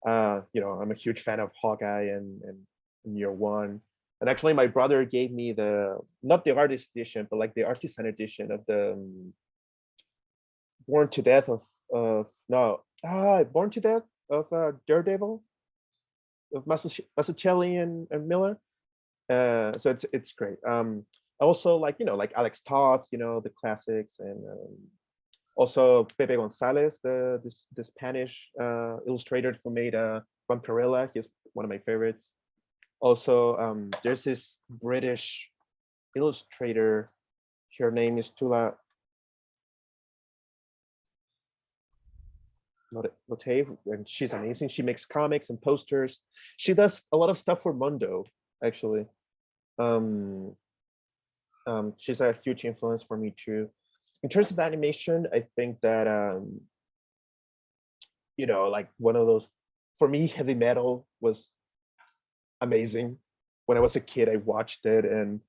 I'm a huge fan of Hawkeye and Year One. And actually, my brother gave me not the artist edition, but like the artisan edition of the Born to Death Born to Death of Daredevil of Mazzucchelli and Miller. So it's great. I also like Alex Toth, the classics, and also Pepe Gonzalez, the Spanish illustrator who made Vampirella. He's one of my favorites. Also, there's this British illustrator. Her name is Tula Lotte, and she's amazing. She makes comics and posters. She does a lot of stuff for Mundo, actually. She's a huge influence for me too. In terms of animation, I think that like one of those, for me, heavy metal was amazing. When I was a kid, I watched it and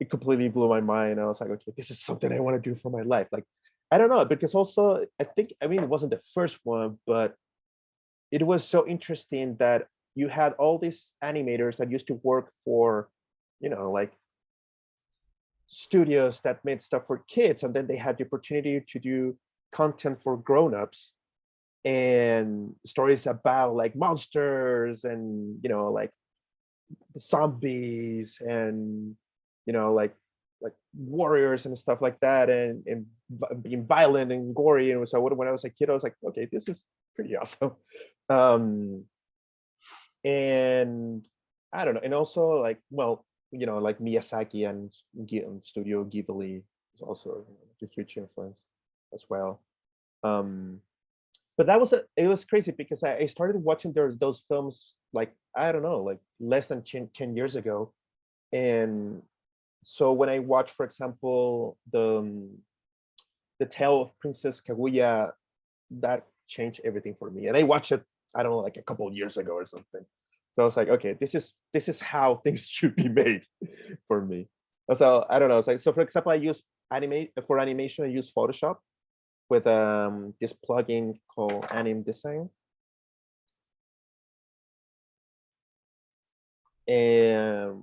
it completely blew my mind. I was like, okay, this is something I want to do for my life. Like, I don't know, because also I mean, it wasn't the first one, but it was so interesting that you had all these animators that used to work for, like studios that made stuff for kids, and then they had the opportunity to do content for grown-ups and stories about like monsters and like zombies and like warriors and stuff like that, and being violent and gory. And so when I was a kid, I was like, okay, this is pretty awesome. And I don't know, and also like, well, like Miyazaki and Studio Ghibli is also a huge influence as well. But it was crazy because I started watching those films like, I don't know, like less than 10 years ago. And so when I watched, for example, the Tale of Princess Kaguya, that changed everything for me. And I watched it, I don't know, like a couple of years ago or something. So I was like, okay, this is how things should be made for me. So I don't know. It's like, so for example, I use for animation. I use Photoshop with this plugin called Anim Design, and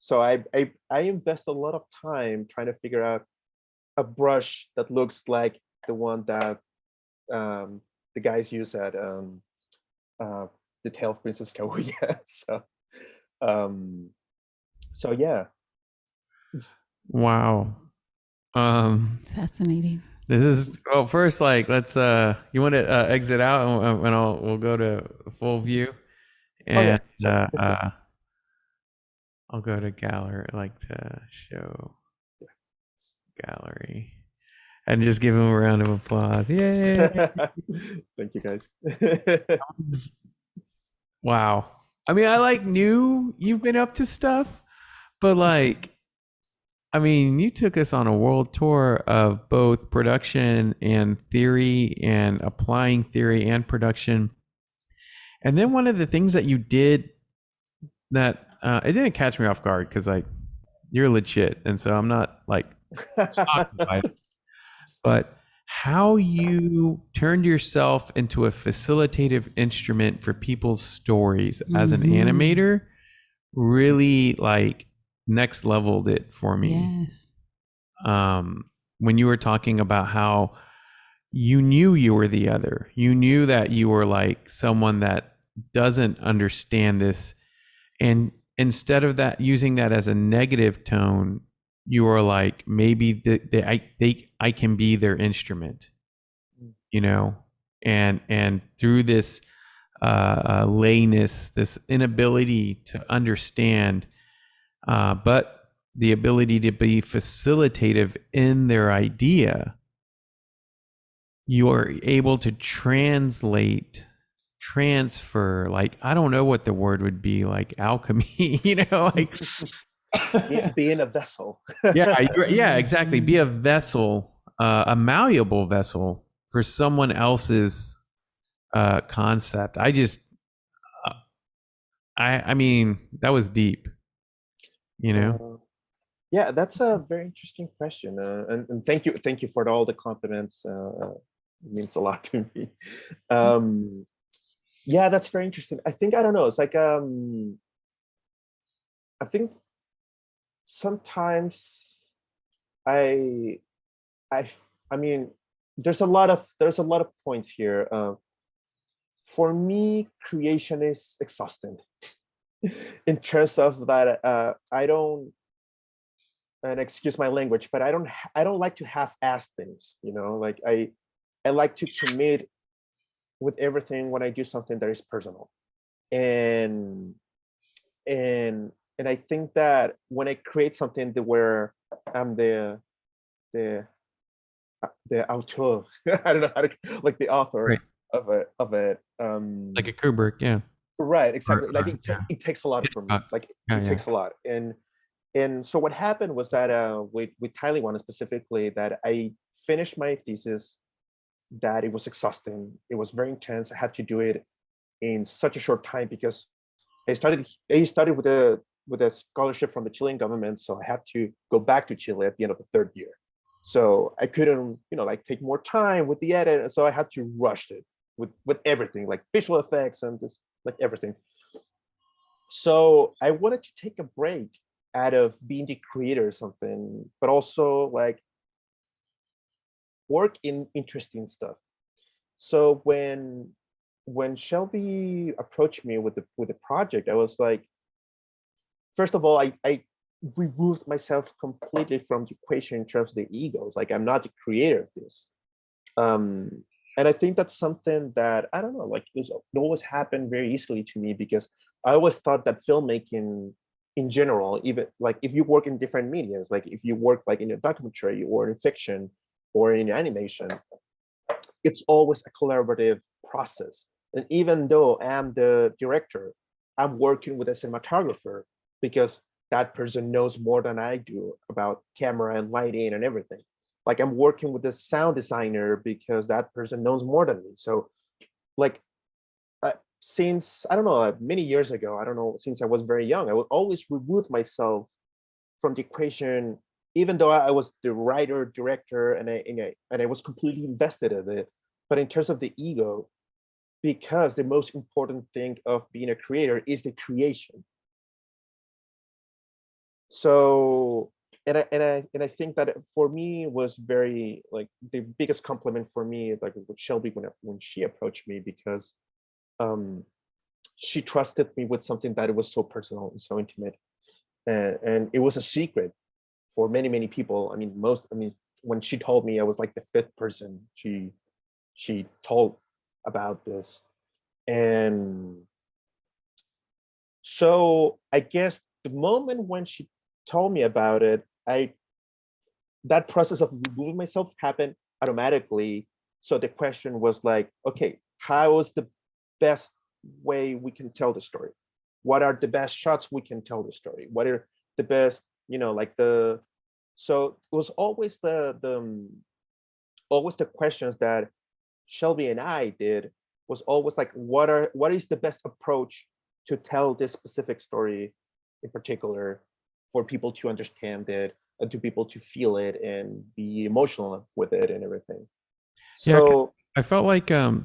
so I invest a lot of time trying to figure out a brush that looks like the one that the guys use at uh, the Tale of Princess Kaguya. Um, so yeah. Wow. Fascinating. This is well. First, like, let's. You want to exit out, and we'll go to full view, Oh yeah. and So I'll go to gallery, like to show gallery, and just give him a round of applause. Yay! thank you guys. Wow. I mean, I like knew you've been up to stuff, but like, I mean, you took us on a world tour of both production and theory and applying theory and production. And then one of the things that you did that it didn't catch me off guard because like you're legit, and so I'm not like shocked by it, but how you turned yourself into a facilitative instrument for people's stories as an animator really like next leveled it for me. Yes. When you were talking about how you knew you were the other, you knew that you were like someone that doesn't understand this, and instead of that using that as a negative tone, you were like maybe I can be their instrument, you know, and through this layness, this inability to understand, but the ability to be facilitative in their idea, you're able to transfer, like, I don't know what the word would be, like alchemy, you know, like being a vessel. yeah, exactly. Be a vessel, a malleable vessel for someone else's concept. I mean, that was deep, you know? Yeah, that's a very interesting question, and thank you for all the compliments. It means a lot to me. Yeah, that's very interesting. I think I don't know. It's like I think sometimes I I I mean there's a lot of points here. For me, creation is exhausting in terms of that. I don't, and excuse my language, but I don't like to half-ass things. You know, like I like to commit with everything when I do something that is personal, and and and I think that when I create something that where I'm the the auteur, I don't know how to, like the author Right. of it. Like a Kubrick, yeah. Right, Or, exactly. Like yeah. it takes a lot from me. Like Yeah, it yeah. takes a lot, and so what happened was that with Taiwan specifically, that I finished my thesis, that it was exhausting. It was very intense. I had to do it in such a short time because I started with a scholarship from the Chilean government, so I had to go back to Chile at the end of the third year. So I couldn't, you know, like take more time with the edit, so I had to rush it with everything, like visual effects and just like everything. So I wanted to take a break out of being the creator or something, but also like work in interesting stuff. So when Shelby approached me with the project, I was like, first of all, I removed myself completely from the equation in terms of the egos. Like I'm not the creator of this. And I think that's something that I don't know, like it always happened very easily to me because I always thought that filmmaking in general, even like if you work in different medias, like if you work like in a documentary or in fiction or in animation, it's always a collaborative process. And even though I'm the director, I'm working with a cinematographer because that person knows more than I do about camera and lighting and everything. Like I'm working with a sound designer because that person knows more than me. So like since I don't know, many years ago, I don't know, since I was very young, I would always remove myself from the equation, even though I was the writer, director, and I was completely invested in it. But in terms of the ego, because the most important thing of being a creator is the creation. So and I think that for me was very like the biggest compliment for me, like with Shelby when she approached me, because um she trusted me with something that it was so personal and so intimate, and it was a secret for many people. I mean, when she told me, I was like the fifth person she told about this. And so I guess the moment when she told me about it, I that process of removing myself happened automatically. So the question was like, okay, how is the best way we can tell the story? What are the best shots we can tell the story? What are the best, like the so it was always always the questions that Shelby and I did, was always like, what is the best approach to tell this specific story in particular, for people to understand it and to people to feel it and be emotional with it and everything. Yeah, So I felt like it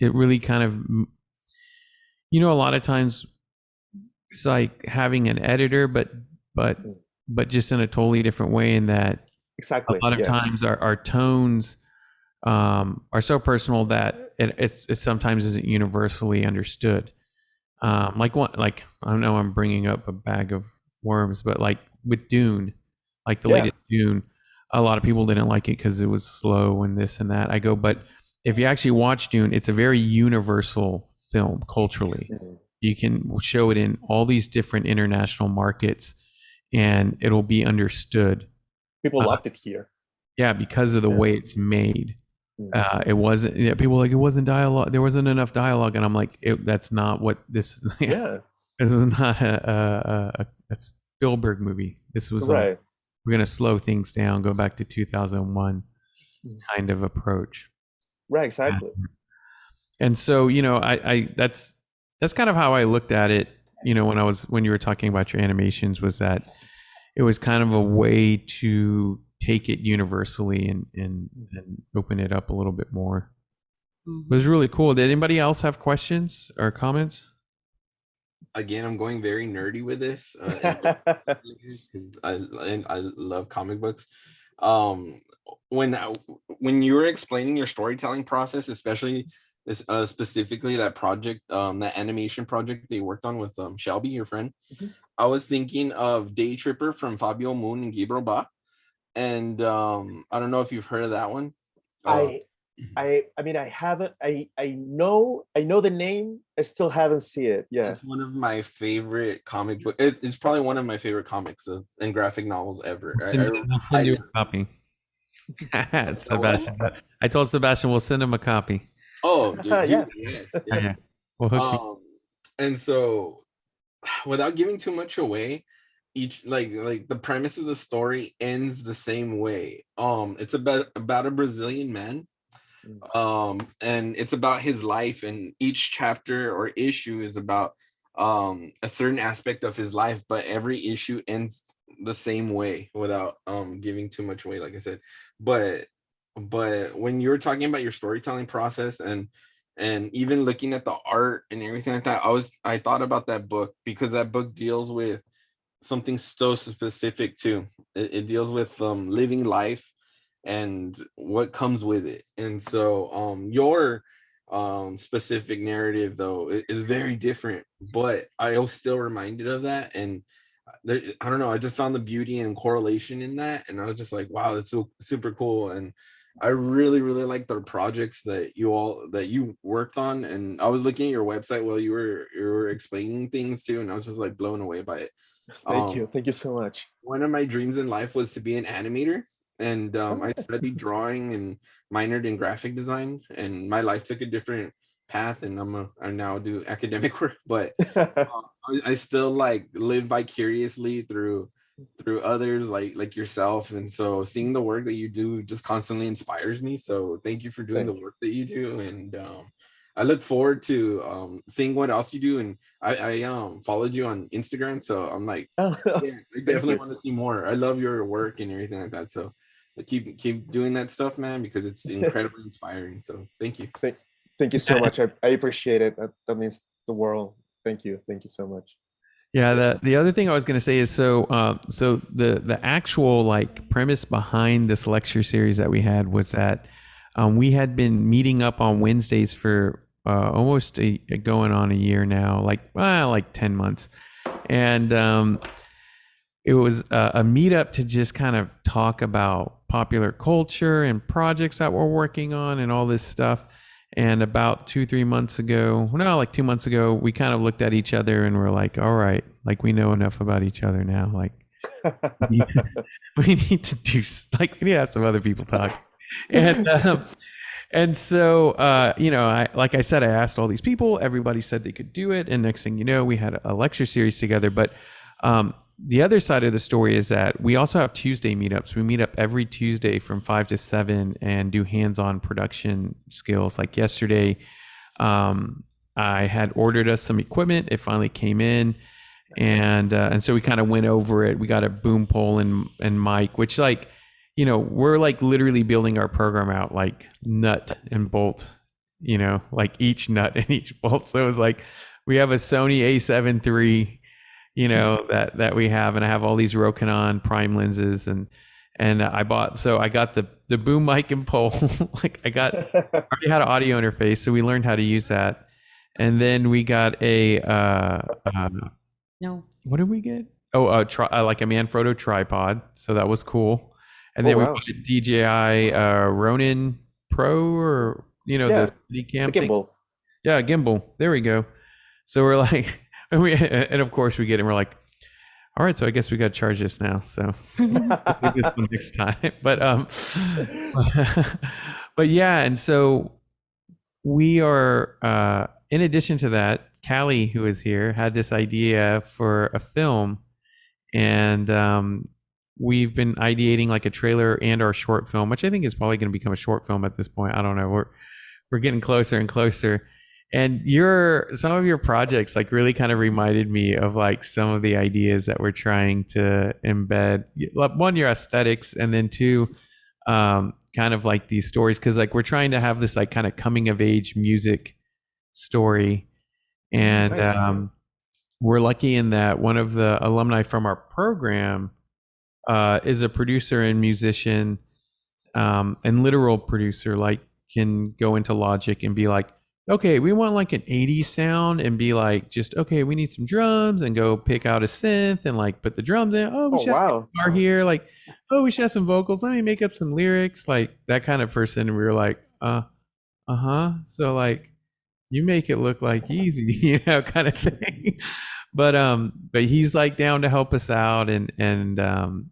really kind of, a lot of times it's like having an editor, but mm, but just in a totally different way, in that a exactly, lot of yeah, times our tones are so personal that it sometimes isn't universally understood. Like I know I'm bringing up a bag of worms, but like with Dune, like the yeah, latest Dune, a lot of people didn't like it because it was slow and this and that. I go, but if you actually watch Dune, it's a very universal film culturally. mhm. You can show it in all these different international markets, and it'll be understood. People Uh, loved it here. yeah, because of the Yeah, way it's made. mm, It wasn't. People were like, it wasn't dialogue. There wasn't enough dialogue, and I'm like, that's not what this is. yeah, This was not a Spielberg movie. This was like, right, we're gonna slow things down, go back to 2001 mm, kind of approach. right, exactly. And so, I that's kind of how I looked at it. When you were talking about your animations, was that it was kind of a way to take it universally and open it up a little bit more. It was really cool. Did anybody else have questions or comments? Again, I'm going very nerdy with this, because I love comic books. Um, when when you were explaining your storytelling process, especially this specifically that project, that animation project that you worked on with Shelby, your friend, Mhm. I was thinking of Day Tripper from Fabio Moon and Gabriel Ba, and I don't know if you've heard of that one. Uh, I I mean, I haven't. I know the name. I still haven't seen it. Yeah. It's one of my favorite comic book. It's probably one of my favorite comics and graphic novels ever. We'll send you a copy. What? Sebastian. I told Sebastian we'll send him a copy. Oh, dude, Yes. yes, Yeah, yes. yeah. We'll hook you. And so, without giving too much away, each like the premise of the story ends the same way. It's about a Brazilian man, Mm. and it's about his life, and each chapter or issue is about a certain aspect of his life, but every issue ends the same way without giving too much away, like I said. But when you're talking about your storytelling process and even looking at the art and everything like that, I thought about that book, because that book deals with something so specific too. It deals with living life and what comes with it. And so your specific narrative though is very different, but I was still reminded of that. And I don't know, I just found the beauty and correlation in that, and I was just like, wow, that's so super cool. And I really like the projects that you worked on, and I was looking at your website while you were explaining things too, and I was just like blown away by it. Thank um you. Thank you so much. One of my dreams in life was to be an animator, and I Oh. studied drawing and minored in graphic design, and my life took a different path, and I now do academic work, but I still like live vicariously through others like yourself. And so seeing the work that you do just constantly inspires me. So thank you for doing the Thank you. work that you do. And I look forward to seeing what else you do. And I followed you on Instagram, so I'm like, Oh, yeah, I thank definitely you. want to see more. I love your work and everything like that. So keep doing that stuff, man, because it's incredibly inspiring. So thank you. Thank you so much. I appreciate it. That means the world. Thank you. Thank you so much. Yeah, the other thing I was going to say is so the actual like premise behind this lecture series that we had was that we had been meeting up on Wednesdays for almost going on a year now, like 10 months, and it was a meetup to just kind of talk about popular culture and projects that we're working on and all this stuff. And about 2 months ago, no, like 2 months ago, we kind of looked at each other and we're like, all right, like we know enough about each other now. Like we need to do, like, we need to have some other people talk. And so, like I said, I asked all these people, everybody said they could do it. And next thing you know, we had a lecture series together. But the other side of the story is that we also have Tuesday meetups. We meet up every Tuesday from 5 to 7 and do hands-on production skills. Like yesterday, I had ordered us some equipment. It finally came in, and so we kind of went over it. We got a boom pole and mic, which, like, we're like literally building our program out like nut and bolt, like each nut and each bolt. So it was like we have a Sony A7 III, that we have, and I have all these Rokinon prime lenses, and I got the boom mic and pole. Like I already had an audio interface, so we learned how to use that, and then we got No. what did we get? Oh, like a Manfrotto tripod, so that was cool. And Oh, then we wow. bought a DJI Ronin Pro, or Yeah, the Steadicam the thing. gimbal. Yeah, gimbal. There we go. So we're like, and of course we get it, and we're like, all right, so I guess we got to charge this now. So we'll do this one next time. But yeah, and so we are. In addition to that, Callie, who is here, had this idea for a film, and we've been ideating like a trailer and our short film, which I think is probably going to become a short film at this point. I don't know. We're getting closer and closer. And some of your projects like really kind of reminded me of like some of the ideas that we're trying to embed. One, your aesthetics, and then two, kind of like these stories, because like we're trying to have this like kind of coming of age music story, and Nice. we're lucky in that one of the alumni from our program is a producer and musician, and literal producer, like can go into Logic and be like, okay, we want like an 80s sound, and be like, just, okay, we need some drums, and go pick out a synth and like put the drums in. Oh, we Oh, should have a wow. guitar here. Like, oh, we should have some vocals. Let me make up some lyrics, like that kind of person. And we were like, uh-huh. So like, you make it look like easy, kind of thing. But he's like down to help us out, and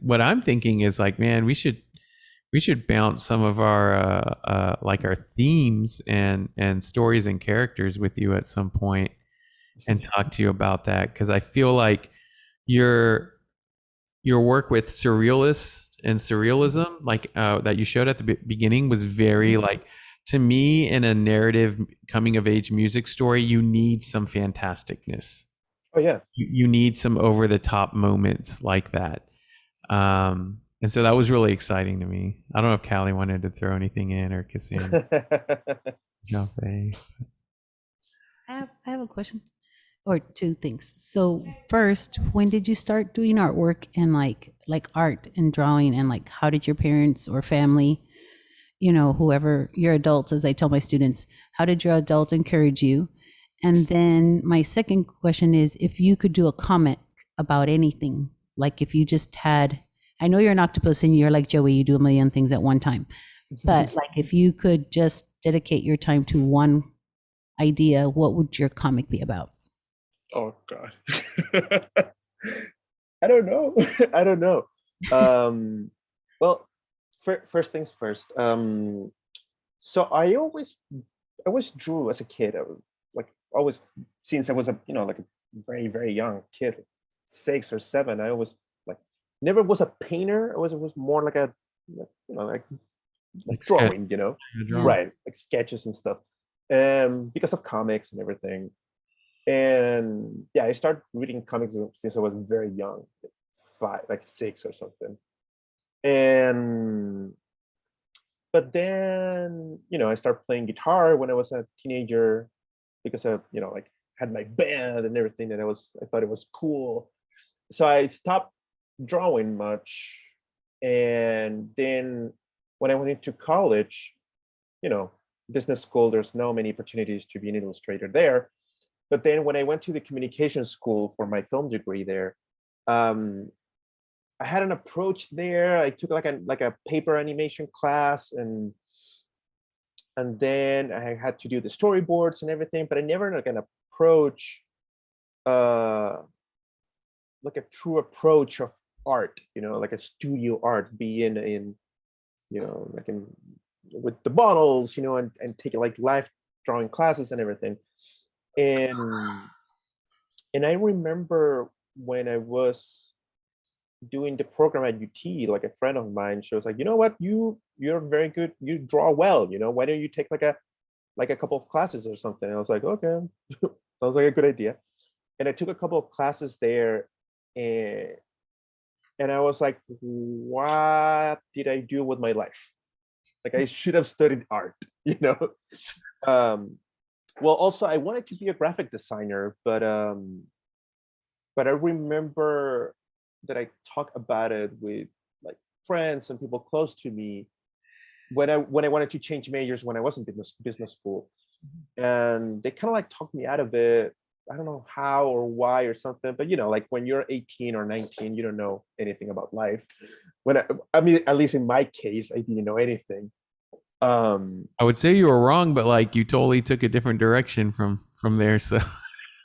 what I'm thinking is like, man, we should bounce some of our like our themes and stories and characters with you at some point, and talk to you about that, because I feel like your work with surrealists and surrealism, like that you showed at the beginning, was very like, to me, in a narrative coming of age music story, you need some fantasticness. Oh, yeah. You need some over the top moments like that. And so that was really exciting to me. I don't know if Callie wanted to throw anything in, or Cassandra jump in. I have a question or two things. So first, when did you start doing artwork and like art and drawing, and like how did your parents or family, whoever your adults, as I tell my students, how did your adults encourage you? And then my second question is, if you could do a comic about anything, like if you just had, I know you're an octopus and you're like Joey, you do a million things at one time, but like if you could just dedicate your time to one idea, what would your comic be about? Oh, God. I don't know. I don't know. Well, first things first. So I always drew as a kid. I was like always, since I was like a very, very young kid, 6 or 7. I always like never was a painter. I was more like a like Like drawing, sketch, drawing. right, like sketches and stuff. because of comics and everything. And yeah, I started reading comics since I was very young, like 6 or something. And but then, I started playing guitar when I was a teenager because I, like had my band and everything, and I thought it was cool. So I stopped drawing much. And then when I went into college, you know, business school, there's no many opportunities to be an illustrator there. But then when I went to the communication school for my film degree there, um, I had an approach there. I took like a paper animation class, and then I had to do the storyboards and everything, but I never like an approach, uh, like a true approach of art, like a studio art, be in like in with the bottles, and take like live drawing classes and everything. And I remember when I was doing the program at UT, like a friend of mine, she was like, you know what, you're very good, you draw well, why don't you take like a couple of classes or something? And I was like, okay, sounds like a good idea. And I took a couple of classes there, and I was like, what did I do with my life? Like I should have studied art, um well, also I wanted to be a graphic designer, but I remember that I talked about it with like friends and people close to me when I wanted to change majors when I was in business school, and they kind of like talked me out of it. I don't know how or why or something, but like when you're 18 or 19, you don't know anything about life. When I mean, at least in my case, I didn't know anything. I would say you were wrong, but like you totally took a different direction from there. So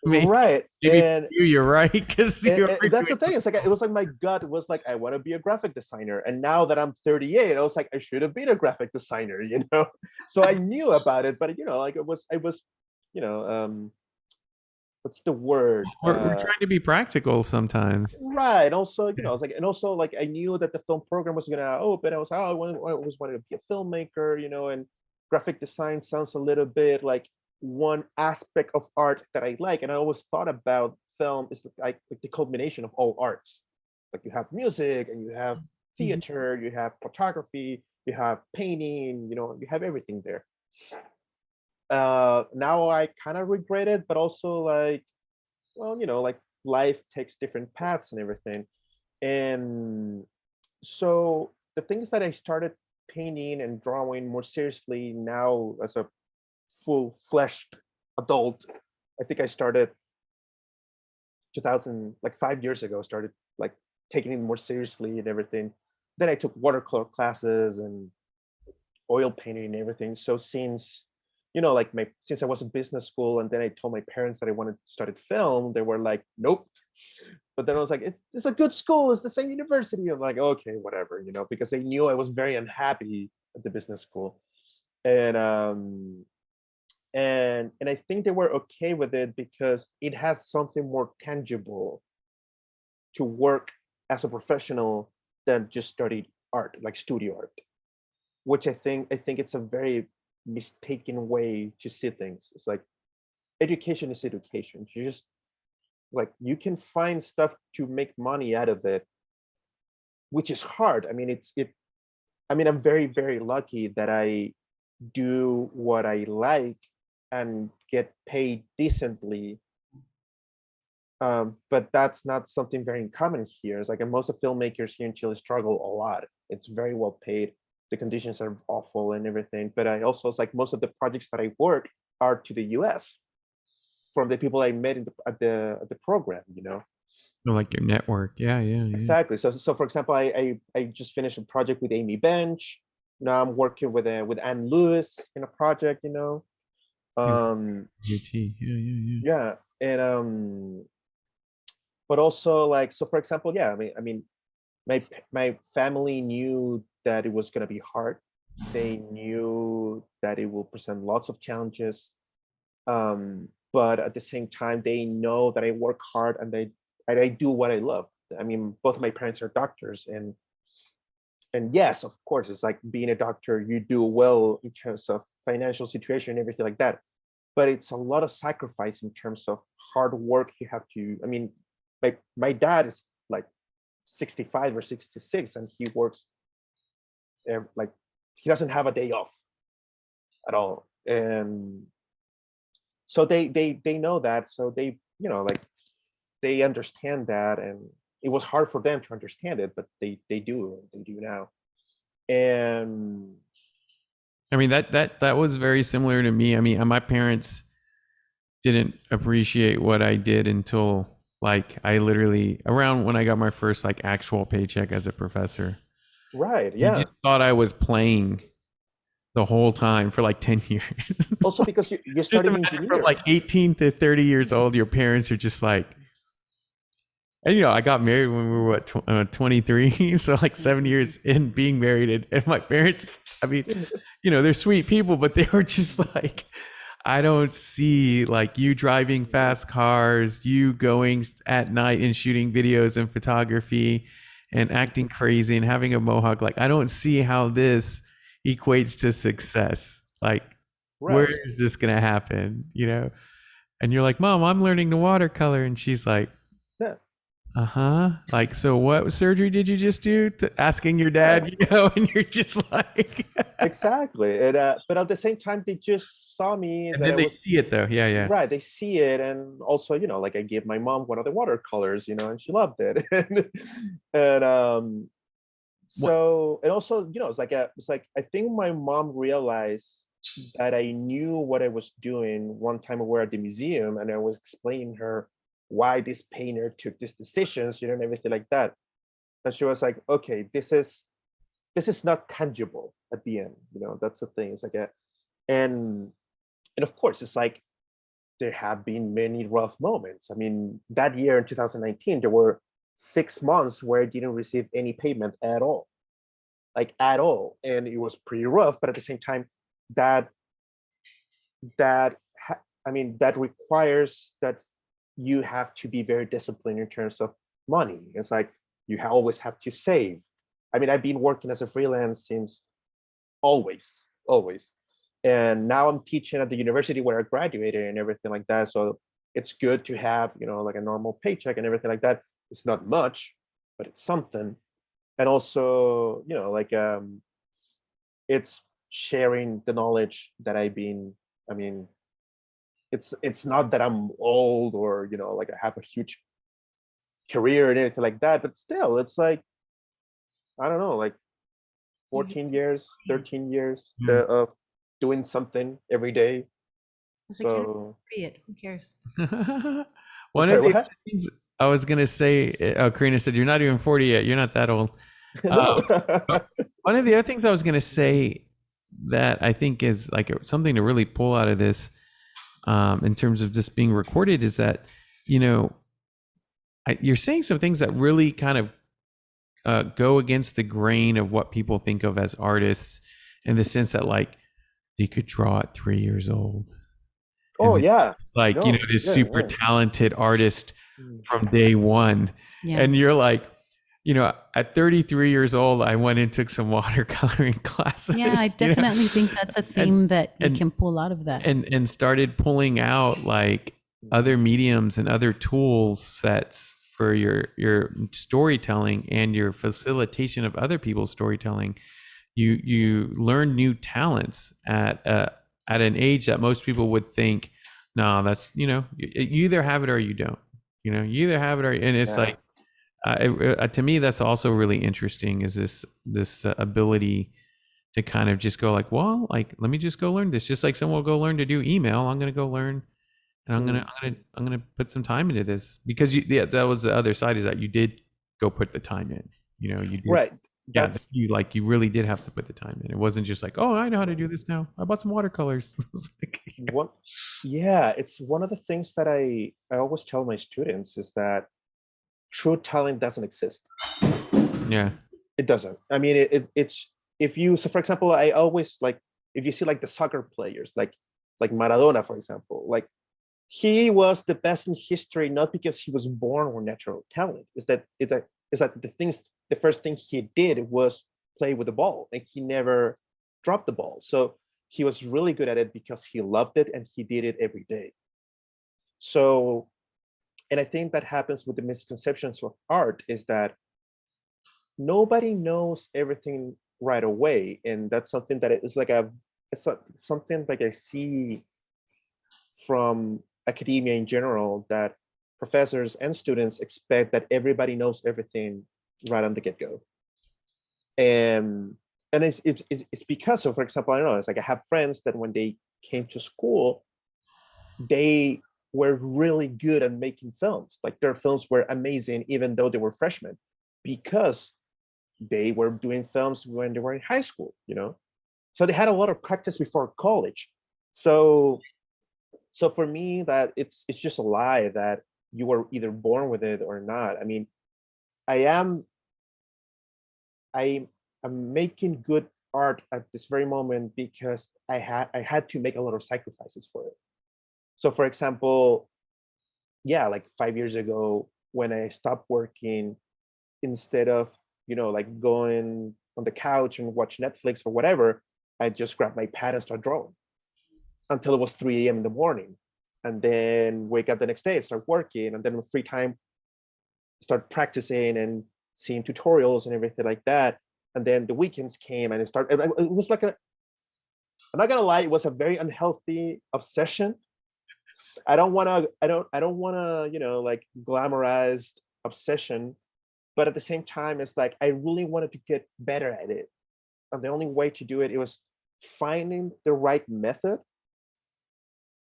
maybe Right. maybe for And you're right because you're that's the thing. It's like it was like my gut was like I want to be a graphic designer, and now that I'm 38, I was like I should have been a graphic designer, So I knew about it, but like I was, you know, what's the word? we're trying to be practical sometimes. Right. Also, I was like, and also like I knew that the film program was gonna open. I was like, oh, I always wanted to be a filmmaker, and graphic design sounds a little bit like one aspect of art that I like. And I always thought about film is like the culmination of all arts. Like you have music and you have theater, you have photography, you have painting, you have everything there. Now I kind of regret it, but also like, well, like life takes different paths and everything. And so the things that I started painting and drawing more seriously now as a full-fleshed adult, I think I started 2000, like 5 years ago, started like taking it more seriously and everything. Then I took watercolor classes and oil painting and everything. So since like since I was in business school, and then I told my parents that I wanted to study film, they were like, nope. But then I was like, it's a good school, it's the same university. I'm like, okay, whatever, because they knew I was very unhappy at the business school. And I think they were okay with it because it has something more tangible to work as a professional than just study art, like studio art, which I think it's a very mistaken way to see things. It's like education is education. You just like you can find stuff to make money out of it, which is hard. I mean, I'm very, very lucky that I do what I like and get paid decently. But that's not something very common here. It's like most of filmmakers here in Chile struggle a lot. It's very well paid. The conditions are awful and everything. But I also, it's like most of the projects that I work are to the US from the people I met at the program. Like your network. Yeah, yeah, yeah. Exactly. So for example, I just finished a project with Amy Bench. Now I'm working with Anne Lewis in a project. He's Um, UT. Yeah, yeah, yeah, and but also like so for example, yeah, I mean, my family knew that it was gonna be hard. They knew that it will present lots of challenges. But at the same time, they know that I work hard and I do what I love. I mean, both my parents are doctors, and yes, of course, it's like being a doctor, you do well in terms of financial situation and everything like that. but it's a lot of sacrifice in terms of hard work you have to. I mean, my dad is like 65 or 66, and he works like he doesn't have a day off at all, and so they know that, so they, you know, like they understand that, and it was hard for them to understand it, but they do now. And I mean, that was very similar to me. I mean, my parents didn't appreciate what I did until like I literally around when I got my first like actual paycheck as a professor. right, They yeah. just thought I was playing the whole time for like 10 years. Also because you Just studied imagine from engineering. like 18 to 30 years old, your parents are just like, and you know, I got married when we were what 23, so like 7 years in being married, and my parents, I mean, you know, they're sweet people, but they were just like, I don't see like you driving fast cars, you going at night and shooting videos and photography and acting crazy and having a mohawk. Like, I don't see how this equates to success. Like, where Right. is this going to happen? You know? And you're like, Mom, I'm learning to watercolor. And she's like, Yeah. uh-huh. Like, so what surgery did you just do? Asking your Yeah. dad, you know, and you're just like, Exactly. But at the same time, they just saw me and that then I they was see it though. Yeah, yeah. right. They see it, and also, you know, like I gave my mom one of the watercolors, you know, and she loved it. And What? so, and also, you know, it's like I think my mom realized that I knew what I was doing. One time we were at the museum, and I was explaining her why this painter took these decisions, you know, and everything like that. And she was like, okay, this is not tangible at the end, you know. That's the thing. It's like and and of course, it's like there have been many rough moments. I mean, that year in 2019, there were 6 months where I didn't receive any payment at all, like at all, and it was pretty rough. But at the same time, that I mean, that requires that you have to be very disciplined in terms of money. It's like you always have to save. I mean, I've been working as a freelance since always. And now I'm teaching at the university where I graduated and everything like that. So it's good to have, you know, like a normal paycheck and everything like that. It's not much, but it's something. And also, you know, like it's sharing the knowledge that I mean, it's not that I'm old or, you know, like I have a huge career and anything like that, but still, it's like, I don't know, like 14 years, 13 years Yeah. of doing something every day. It's like you're So, period. Who cares? One of sorry, the what? things I was gonna say, Karina said, "You're not even 40 yet. You're not that old." No. One of the other things I was gonna say that I think is like something to really pull out of this, in terms of just being recorded, is that, you know, you're saying some things that really kind of go against the grain of what people think of as artists, in the sense that like they could draw at 3 years old. Oh, And yeah. it's like, you know, No, this yeah, super yeah. talented artist Mm. from day one. Yeah. And you're like, you know, at 33 years old, I went and took some watercoloring classes. Yeah, I you know, definitely think that's a theme that we and- can pull out of that. and started pulling out like other mediums and other tool sets for your storytelling and your facilitation of other people's storytelling. You learn new talents at an age that most people would think, no, that's, you know, you either have it or you don't. You know, you either have it or, and it's Yeah. like, to me, that's also really interesting, is this ability to kind of just go like, well, like, let me just go learn this. Just like someone will go learn to do email, I'm going to go learn, and I'm gonna put some time into this, because that was the other side, is that you did go put the time in. You know, you did. Right. Yeah, That's you really did have to put the time in. It wasn't just like, oh, I know how to do this now. I bought some watercolors. It's like, one. Yeah, it's one of the things that I always tell my students is that true talent doesn't exist. yeah, It doesn't. I mean, it's if you, so for example, I always like, if you see like the soccer players, like Maradona, for example, like he was the best in history not because he was born with natural talent. Is that the first thing he did was play with the ball, and he never dropped the ball. So he was really good at it because he loved it and he did it every day. So, and I think that happens with the misconceptions of art is that nobody knows everything right away, and that's something that is like something like I see from academia in general, that professors and students expect that everybody knows everything right on the get-go. And it's because of, for example, I don't know, it's like I have friends that when they came to school, they were really good at making films. Like their films were amazing, even though they were freshmen, because they were doing films when they were in high school, you know? So they had a lot of practice before college. So for me, that it's just a lie that you were either born with it or not. I mean, I'm making good art at this very moment because I had to make a lot of sacrifices for it. So for example, yeah, like 5 years ago, when I stopped working, instead of, you know, like going on the couch and watch Netflix or whatever, I just grabbed my pad and start drawing until it was 3 a.m. in the morning, and then wake up the next day, start working, and then with free time, start practicing and seeing tutorials and everything like that. And then the weekends came and it was like I'm not gonna lie, it was a very unhealthy obsession. I don't wanna, you know, like glamorize obsession, but at the same time, it's like I really wanted to get better at it. And the only way to do it, it was finding the right method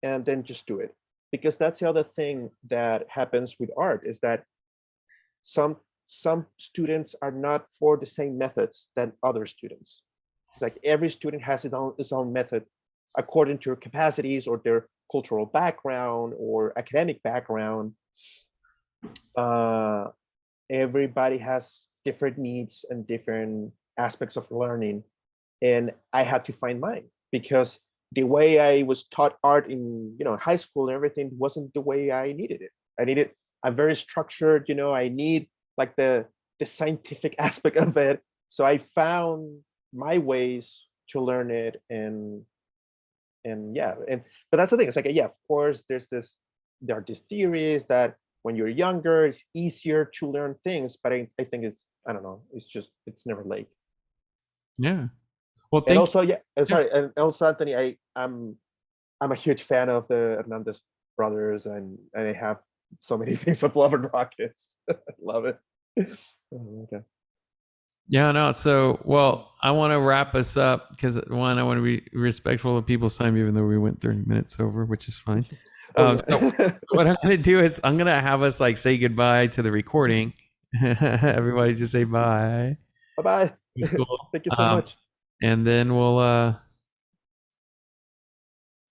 and then just do it. Because that's the other thing that happens with art, is that some students are not for the same methods than other students. It's like every student has its own method according to their capacities or their cultural background or academic background. Everybody has different needs and different aspects of learning, and I had to find mine, because the way I was taught art in, you know, high school and everything wasn't the way I needed it. I needed a very structured, you know, I need like the scientific aspect of it. So I found my ways to learn it, and yeah, but that's the thing. It's like, yeah, of course, there are these theories that when you're younger, it's easier to learn things, but I think I don't know, it's never late. Yeah. Well, And also, yeah, sorry, and also Anthony, I'm a huge fan of the Hernandez brothers, and I have so many things of Love and Rockets. Love it. Okay. Yeah, no. So, well, I want to wrap us up because one, I want to be respectful of people's time, even though we went 30 minutes over, which is fine. Oh, So what I'm going to do is I'm going to have us like say goodbye to the recording. Everybody just say bye. Bye-bye. It's cool. Thank you so much. And then we'll